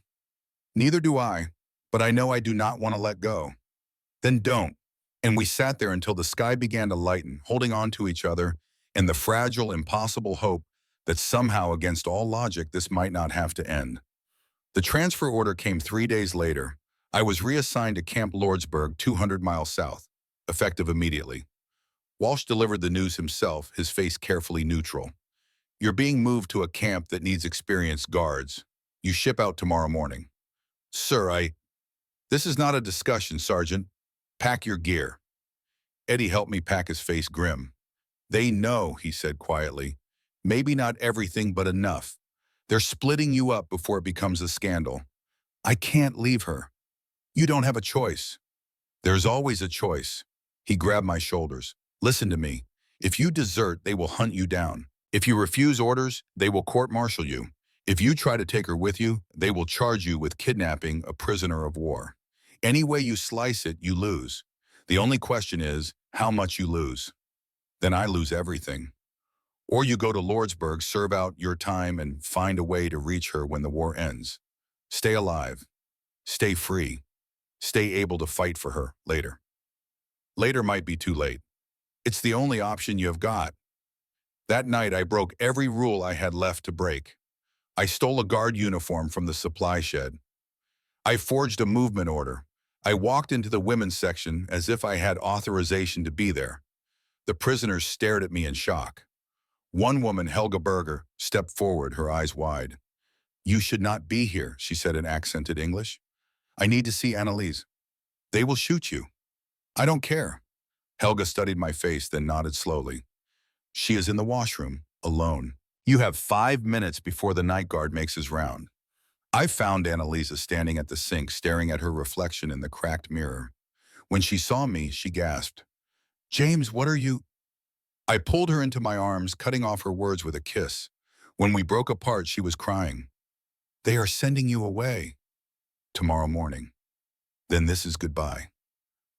Neither do I, but I know I do not want to let go." "Then don't." And we sat there until the sky began to lighten, holding on to each other and the fragile, impossible hope that somehow, against all logic, this might not have to end. The transfer order came 3 days later. I was reassigned to Camp Lordsburg, 200 miles south, effective immediately. Walsh delivered the news himself, his face carefully neutral. "You're being moved to a camp that needs experienced guards. You ship out tomorrow morning." "Sir, This is not a discussion, Sergeant. Pack your gear." Eddie helped me pack, his face grim. "They know," he said quietly. "Maybe not everything, but enough. They're splitting you up before it becomes a scandal." "I can't leave her." "You don't have a choice." "There's always a choice." He grabbed my shoulders. "Listen to me. If you desert, they will hunt you down. If you refuse orders, they will court-martial you. If you try to take her with you, they will charge you with kidnapping a prisoner of war. Any way you slice it, you lose. The only question is how much you lose. Then I lose everything. Or you go to Lordsburg, serve out your time, and find a way to reach her when the war ends. Stay alive. Stay free. Stay able to fight for her later. Later might be too late. It's the only option you have got." That night, I broke every rule I had left to break. I stole a guard uniform from the supply shed. I forged a movement order. I walked into the women's section as if I had authorization to be there. The prisoners stared at me in shock. One woman, Helga Berger, stepped forward, her eyes wide. "You should not be here," she said in accented English. "I need to see Annalise." "They will shoot you." "I don't care." Helga studied my face, then nodded slowly. "She is in the washroom, alone. You have 5 minutes before the night guard makes his round." I found Annalisa standing at the sink, staring at her reflection in the cracked mirror. When she saw me, she gasped, "James, what are you—" I pulled her into my arms, cutting off her words with a kiss. When we broke apart, she was crying. "They are sending you away." "Tomorrow morning." "Then this is goodbye."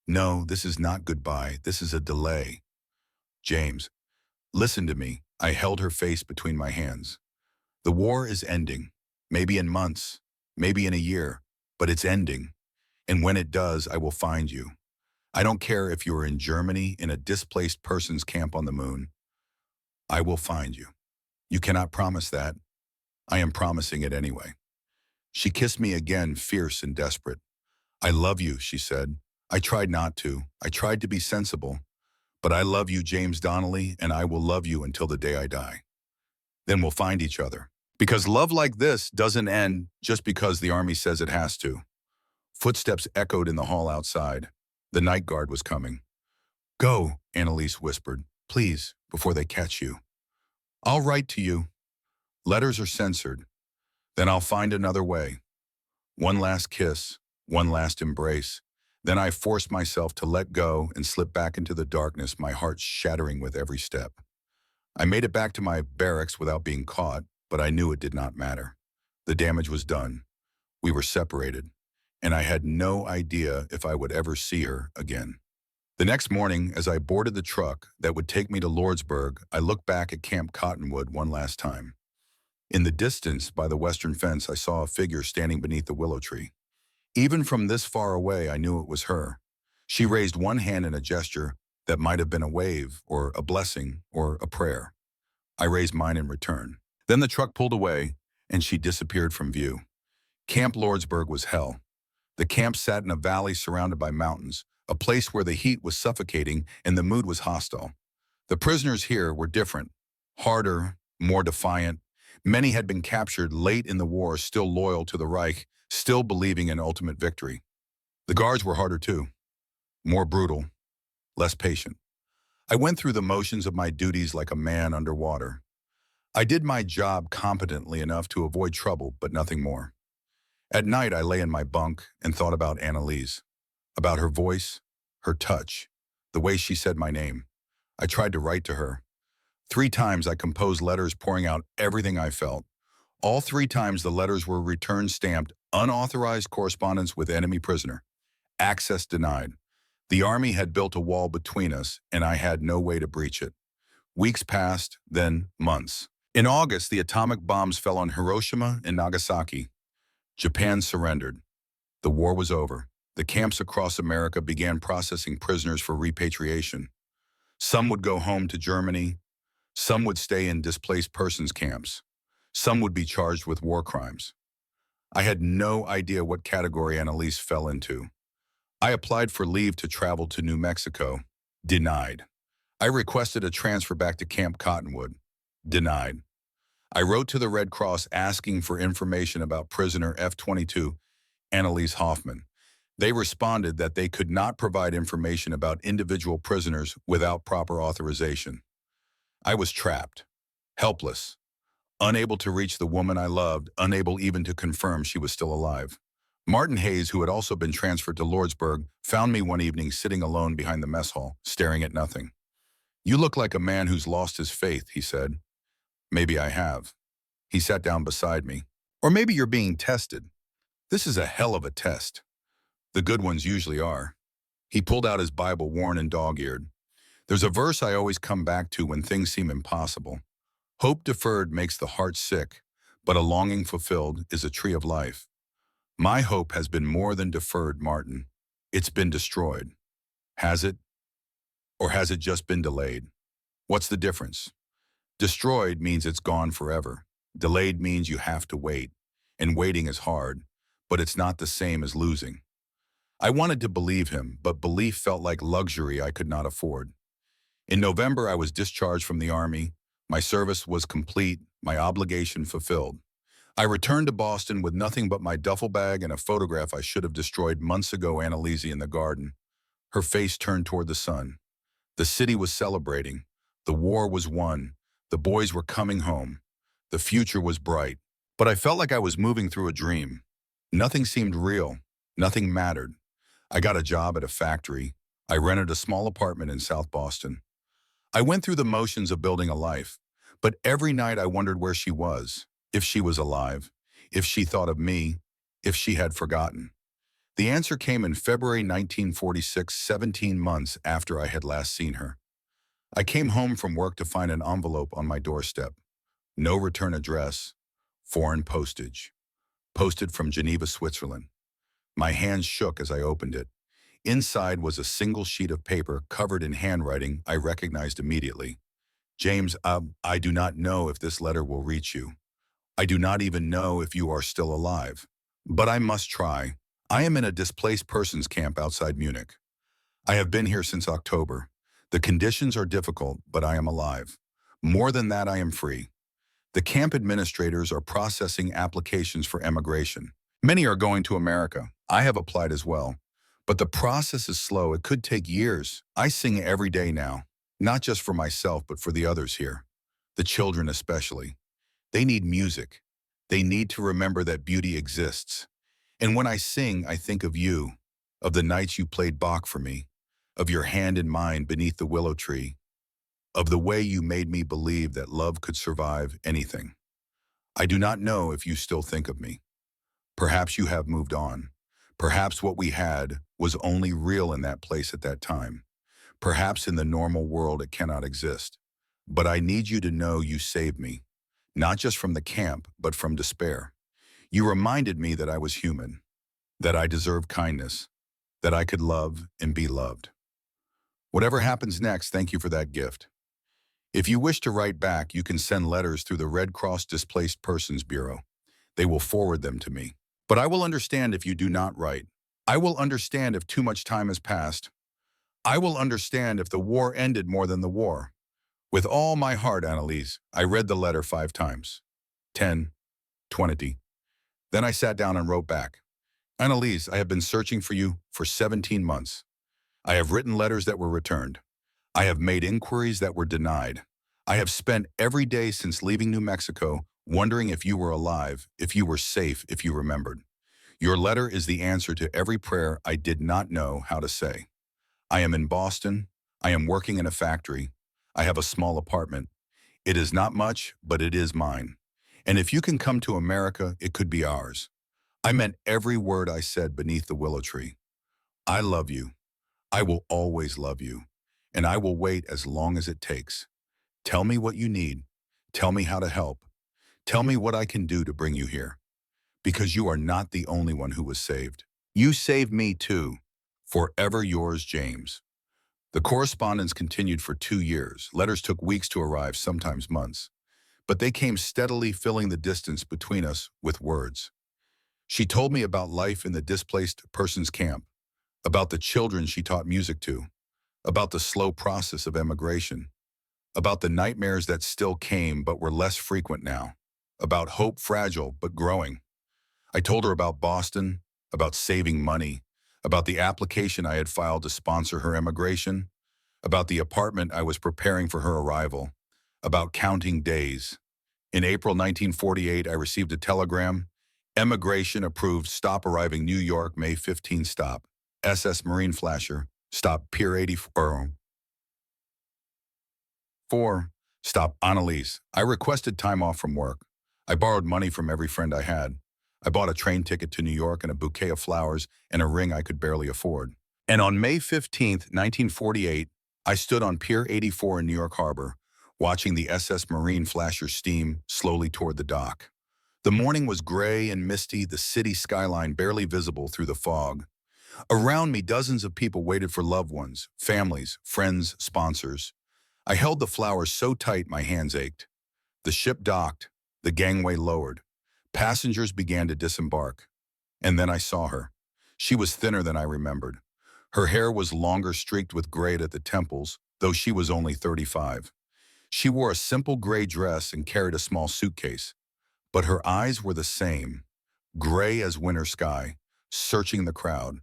"No, this is not goodbye. This is a delay." "James, listen to me." I held her face between my hands. "The war is ending. Maybe in months, maybe in a year, but it's ending. And when it does, I will find you. I don't care if you're in Germany in a displaced persons camp on the moon. I will find you. You cannot promise that. I am promising it anyway." She kissed me again, fierce and desperate. "I love you," she said. "I tried not to. I tried to be sensible. But I love you, James Donnelly, and I will love you until the day I die. Then we'll find each other. Because love like this doesn't end just because the army says it has to." Footsteps echoed in the hall outside. The night guard was coming. "Go," Annalise whispered, "please, before they catch you." "I'll write to you." "Letters are censored. Then I'll find another way." One last kiss, one last embrace. Then I forced myself to let go and slip back into the darkness, my heart shattering with every step. I made it back to my barracks without being caught, but I knew it did not matter. The damage was done. We were separated, and I had no idea if I would ever see her again. The next morning, as I boarded the truck that would take me to Lordsburg, I looked back at Camp Cottonwood one last time. In the distance, by the western fence, I saw a figure standing beneath the willow tree. Even from this far away, I knew it was her. She raised one hand in a gesture that might have been a wave, or a blessing, or a prayer. I raised mine in return. Then the truck pulled away, and she disappeared from view. Camp Lordsburg was hell. The camp sat in a valley surrounded by mountains, a place where the heat was suffocating and the mood was hostile. The prisoners here were different, harder, more defiant. Many had been captured late in the war, still loyal to the Reich, still believing in ultimate victory. The guards were harder too, more brutal, less patient. I went through the motions of my duties like a man underwater. I did my job competently enough to avoid trouble, but nothing more. At night, I lay in my bunk and thought about Annalise, about her voice, her touch, the way she said my name. I tried to write to her. 3 times I composed letters pouring out everything I felt. All three times the letters were returned stamped unauthorized correspondence with enemy prisoner. Access denied. The army had built a wall between us, and I had no way to breach it. Weeks passed, then months. In August, the atomic bombs fell on Hiroshima and Nagasaki. Japan surrendered. The war was over. The camps across America began processing prisoners for repatriation. Some would go home to Germany. Some would stay in displaced persons camps. Some would be charged with war crimes. I had no idea what category Annalise fell into. I applied for leave to travel to New Mexico. Denied. I requested a transfer back to Camp Cottonwood. Denied. I wrote to the Red Cross asking for information about prisoner F-22, Annalise Hoffman. They responded that they could not provide information about individual prisoners without proper authorization. I was trapped, helpless, unable to reach the woman I loved, unable even to confirm she was still alive. Martin Hayes, who had also been transferred to Lordsburg, found me one evening sitting alone behind the mess hall, staring at nothing. "You look like a man who's lost his faith," he said. "Maybe I have." He sat down beside me. "Or maybe you're being tested. This is a hell of a test. The good ones usually are." He pulled out his Bible, worn and dog-eared. "There's a verse I always come back to when things seem impossible. Hope deferred makes the heart sick, but a longing fulfilled is a tree of life. My hope has been more than deferred, Martin. It's been destroyed. Has it? Or has it just been delayed? What's the difference? Destroyed means it's gone forever. Delayed means you have to wait. And waiting is hard, but it's not the same as losing." I wanted to believe him, but belief felt like luxury I could not afford. In November, I was discharged from the Army. My service was complete, my obligation fulfilled. I returned to Boston with nothing but my duffel bag and a photograph I should have destroyed months ago, Annalise in the garden, her face turned toward the sun. The city was celebrating. The war was won. The boys were coming home. The future was bright. But I felt like I was moving through a dream. Nothing seemed real. Nothing mattered. I got a job at a factory. I rented a small apartment in South Boston. I went through the motions of building a life. But every night I wondered where she was, if she was alive, if she thought of me, if she had forgotten. The answer came in February 1946, 17 months after I had last seen her. I came home from work to find an envelope on my doorstep. No return address, foreign postage. Posted from Geneva, Switzerland. My hands shook as I opened it. Inside was a single sheet of paper covered in handwriting I recognized immediately. "James, I do not know if this letter will reach you. I do not even know if you are still alive. But I must try. I am in a displaced persons camp outside Munich. I have been here since October. The conditions are difficult, but I am alive. More than that, I am free. The camp administrators are processing applications for emigration. Many are going to America. I have applied as well. But the process is slow. It could take years. I sing every day now, not just for myself, but for the others here. The children especially. They need music. They need to remember that beauty exists. And when I sing, I think of you, of the nights you played Bach for me, of your hand in mine beneath the willow tree, of the way you made me believe that love could survive anything. I do not know if you still think of me. Perhaps you have moved on. Perhaps what we had was only real in that place at that time. Perhaps in the normal world it cannot exist. But I need you to know you saved me, not just from the camp, but from despair. You reminded me that I was human, that I deserved kindness, that I could love and be loved. Whatever happens next, thank you for that gift. If you wish to write back, you can send letters through the Red Cross Displaced Persons Bureau. They will forward them to me. But I will understand if you do not write. I will understand if too much time has passed. I will understand if the war ended more than the war. With all my heart, Annalise, I read the letter 5 times. 10, 20. Then I sat down and wrote back. Annalise, I have been searching for you for 17 months. I have written letters that were returned. I have made inquiries that were denied. I have spent every day since leaving New Mexico wondering if you were alive, if you were safe, if you remembered. Your letter is the answer to every prayer I did not know how to say. I am in Boston. I am working in a factory. I have a small apartment. It is not much, but it is mine. And if you can come to America, it could be ours. I meant every word I said beneath the willow tree. I love you. I will always love you. And I will wait as long as it takes. Tell me what you need. Tell me how to help. Tell me what I can do to bring you here. Because you are not the only one who was saved. You saved me too. Forever yours, James. The correspondence continued for 2 years. Letters took weeks to arrive, sometimes months. But they came steadily filling the distance between us with words. She told me about life in the displaced persons camp, about the children she taught music to, about the slow process of emigration, about the nightmares that still came but were less frequent now, about hope fragile but growing. I told her about Boston, about saving money, about the application I had filed to sponsor her emigration, about the apartment I was preparing for her arrival, about counting days. In April 1948, I received a telegram. Emigration approved, stop arriving New York, May 15 stop. SS Marine Flasher, stop Pier 84. Stop Annalise. I requested time off from work. I borrowed money from every friend I had. I bought a train ticket to New York and a bouquet of flowers and a ring I could barely afford. And on May 15th, 1948, I stood on Pier 84 in New York Harbor, watching the SS Marine Flasher steam slowly toward the dock. The morning was gray and misty, the city skyline barely visible through the fog. Around me, dozens of people waited for loved ones, families, friends, sponsors. I held the flowers so tight my hands ached. The ship docked, the gangway lowered. Passengers began to disembark. And then I saw her. She was thinner than I remembered. Her hair was longer, streaked with gray at the temples, though she was only 35. She wore a simple gray dress and carried a small suitcase. But her eyes were the same, gray as winter sky, searching the crowd.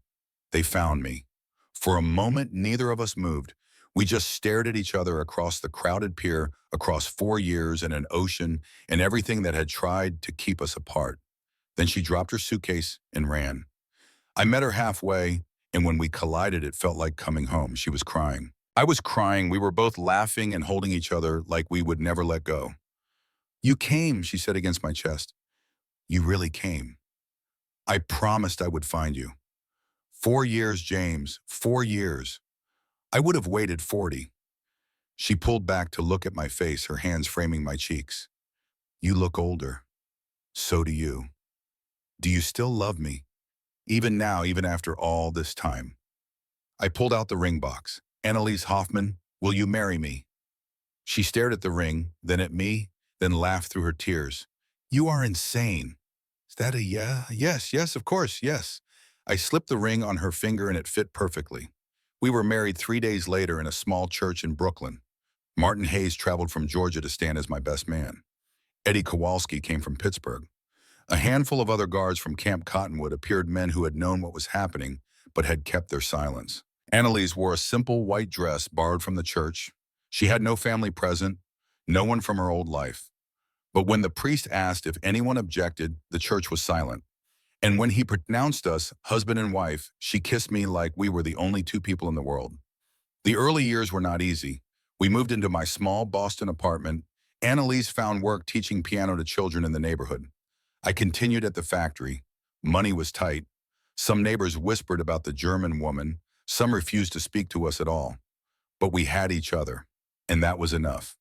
They found me. For a moment, neither of us moved. We just stared at each other across the crowded pier, across 4 years and an ocean and everything that had tried to keep us apart. Then she dropped her suitcase and ran. I met her halfway, and when we collided, it felt like coming home. She was crying. I was crying. We were both laughing and holding each other like we would never let go. You came, she said against my chest. You really came. I promised I would find you. 4 years, James, 4 years. I would have waited 40. She pulled back to look at my face, her hands framing my cheeks. You look older. So do you. Do you still love me? Even now, even after all this time. I pulled out the ring box. Annalise Hoffman, will you marry me? She stared at the ring, then at me, then laughed through her tears. You are insane. Is that a yeah? Yes, of course, yes. I slipped the ring on her finger and it fit perfectly. We were married 3 days later in a small church in Brooklyn. Martin Hayes traveled from Georgia to stand as my best man. Eddie Kowalski came from Pittsburgh. A handful of other guards from Camp Cottonwood appeared, men who had known what was happening, but had kept their silence. Annalise wore a simple white dress borrowed from the church. She had no family present, no one from her old life. But when the priest asked if anyone objected, the church was silent. And when he pronounced us husband and wife, she kissed me like we were the only 2 people in the world. The early years were not easy. We moved into my small Boston apartment. Annalise found work teaching piano to children in the neighborhood. I continued at the factory. Money was tight. Some neighbors whispered about the German woman. Some refused to speak to us at all. But we had each other, and that was enough.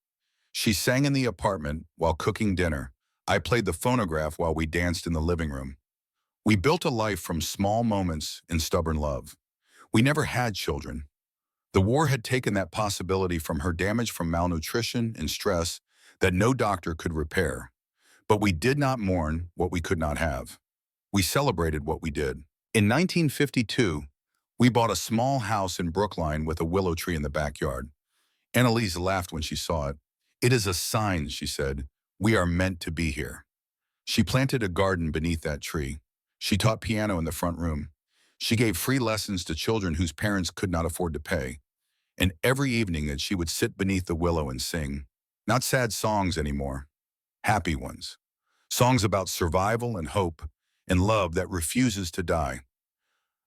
She sang in the apartment while cooking dinner. I played the phonograph while we danced in the living room. We built a life from small moments and stubborn love. We never had children. The war had taken that possibility from her, damage from malnutrition and stress that no doctor could repair. But we did not mourn what we could not have. We celebrated what we did. In 1952, we bought a small house in Brookline with a willow tree in the backyard. Annalise laughed when she saw it. It is a sign, she said. We are meant to be here. She planted a garden beneath that tree. She taught piano in the front room. She gave free lessons to children whose parents could not afford to pay. And every evening that she would sit beneath the willow and sing, not sad songs anymore, happy ones. Songs about survival and hope and love that refuses to die.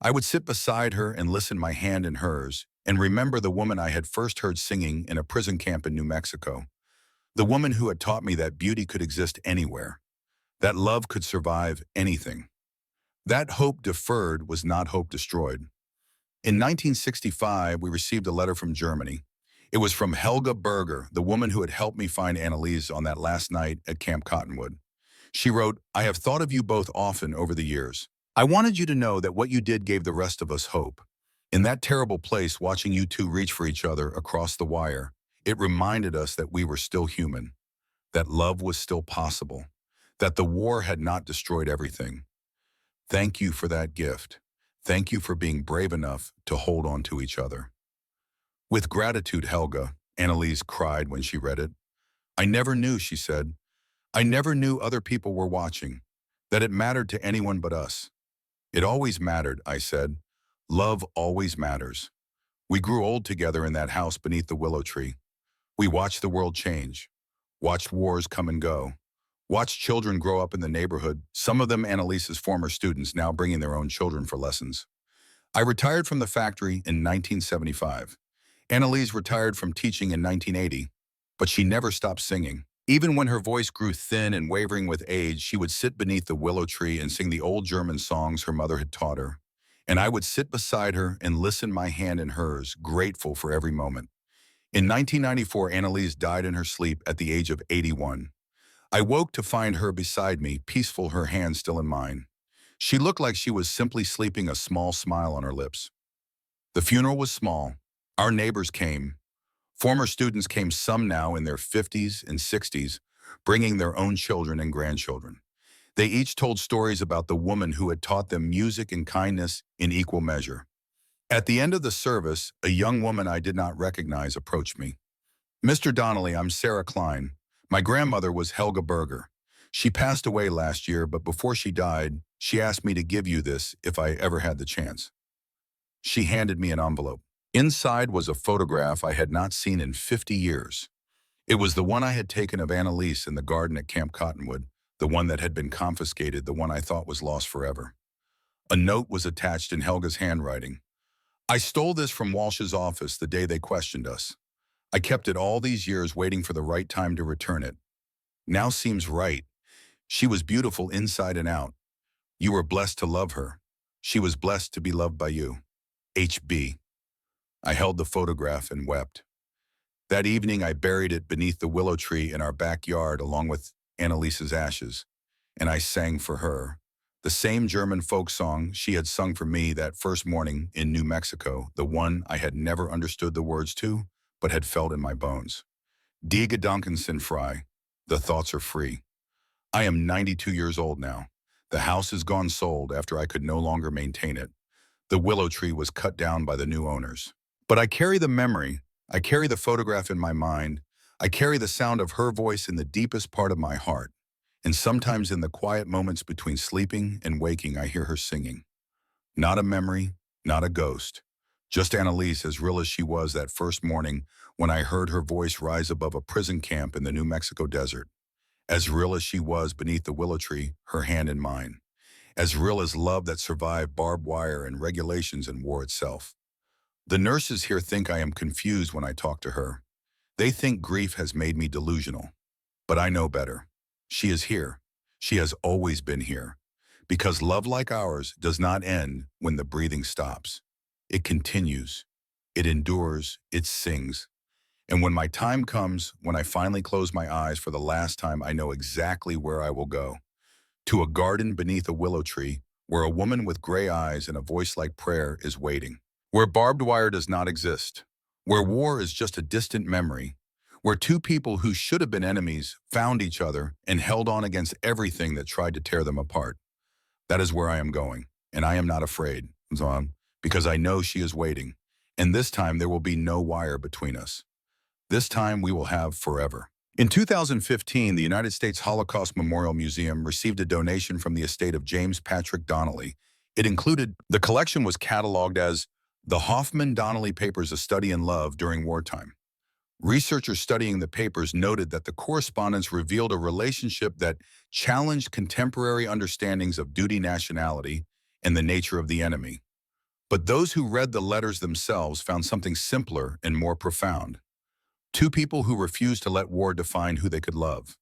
I would sit beside her and listen, my hand in hers, and remember the woman I had first heard singing in a prison camp in New Mexico. The woman who had taught me that beauty could exist anywhere, that love could survive anything. That hope deferred was not hope destroyed. In 1965, we received a letter from Germany. It was from Helga Berger, the woman who had helped me find Anneliese on that last night at Camp Cottonwood. She wrote, "I have thought of you both often over the years. I wanted you to know that what you did gave the rest of us hope. In that terrible place, watching you two reach for each other across the wire, it reminded us that we were still human, that love was still possible, that the war had not destroyed everything. Thank you for that gift. Thank you for being brave enough to hold on to each other." With gratitude, Helga, Anneliese cried when she read it. "I never knew," she said. "I never knew other people were watching, that it mattered to anyone but us." "It always mattered," I said. "Love always matters." We grew old together in that house beneath the willow tree. We watched the world change, watched wars come and go, watched children grow up in the neighborhood, some of them Annaliese's former students now bringing their own children for lessons. I retired from the factory in 1975. Anneliese retired from teaching in 1980, but she never stopped singing. Even when her voice grew thin and wavering with age, she would sit beneath the willow tree and sing the old German songs her mother had taught her. And I would sit beside her and listen, my hand in hers, grateful for every moment. In 1994, Anneliese died in her sleep at the age of 81. I woke to find her beside me, peaceful, her hand still in mine. She looked like she was simply sleeping, a small smile on her lips. The funeral was small. Our neighbors came. Former students came, some now in their 50s and 60s, bringing their own children and grandchildren. They each told stories about the woman who had taught them music and kindness in equal measure. At the end of the service, a young woman I did not recognize approached me. "Mr. Donnelly, I'm Sarah Klein. My grandmother was Helga Berger. She passed away last year, but before she died, she asked me to give you this if I ever had the chance." She handed me an envelope. Inside was a photograph I had not seen in 50 years. It was the one I had taken of Anneliese in the garden at Camp Cottonwood, the one that had been confiscated, the one I thought was lost forever. A note was attached in Helga's handwriting. "I stole this from Walsh's office the day they questioned us. I kept it all these years waiting for the right time to return it. Now seems right. She was beautiful inside and out. You were blessed to love her. She was blessed to be loved by you. HB." I held the photograph and wept. That evening, I buried it beneath the willow tree in our backyard along with Annaliese's ashes, and I sang for her the same German folk song she had sung for me that first morning in New Mexico, the one I had never understood the words to, but had felt in my bones. Die Gedanken sind frei. The thoughts are free. I am 92 years old now. The house is gone sold after I could no longer maintain it. The willow tree was cut down by the new owners. But I carry the memory, I carry the photograph in my mind, I carry the sound of her voice in the deepest part of my heart. And sometimes in the quiet moments between sleeping and waking, I hear her singing. Not a memory, not a ghost. Just Anneliese, as real as she was that first morning when I heard her voice rise above a prison camp in the New Mexico desert. As real as she was beneath the willow tree, her hand in mine. As real as love that survived barbed wire and regulations and war itself. The nurses here think I am confused when I talk to her. They think grief has made me delusional. But I know better. She is here. She has always been here. Because love like ours does not end when the breathing stops. It continues. It endures. It sings. And when my time comes, when I finally close my eyes for the last time, I know exactly where I will go. To a garden beneath a willow tree, where a woman with gray eyes and a voice like prayer is waiting. Where barbed wire does not exist. Where war is just a distant memory. Where two people who should have been enemies found each other and held on against everything that tried to tear them apart. That is where I am going, and I am not afraid, because I know she is waiting. And this time there will be no wire between us. This time we will have forever. In 2015, the United States Holocaust Memorial Museum received a donation from the estate of James Patrick Donnelly. The collection was cataloged as the Hoffman-Donnelly Papers, A Study in Love During Wartime. Researchers studying the papers noted that the correspondence revealed a relationship that challenged contemporary understandings of duty, nationality, and the nature of the enemy. But those who read the letters themselves found something simpler and more profound. Two people who refused to let war define who they could love.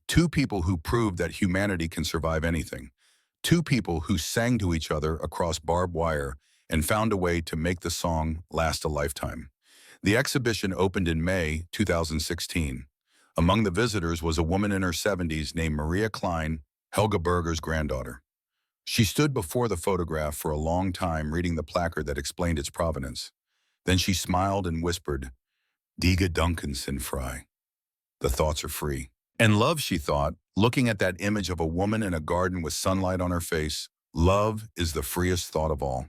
Two people who proved that humanity can survive anything. Two people who sang to each other across barbed wire and found a way to make the song last a lifetime. The exhibition opened in May 2016. Among the visitors was a woman in her 70s named Maria Klein, Helga Berger's granddaughter. She stood before the photograph for a long time reading the placard that explained its provenance. Then she smiled and whispered, Diga Duncanson Fry. The thoughts are free. And love, she thought, looking at that image of a woman in a garden with sunlight on her face, love is the freest thought of all.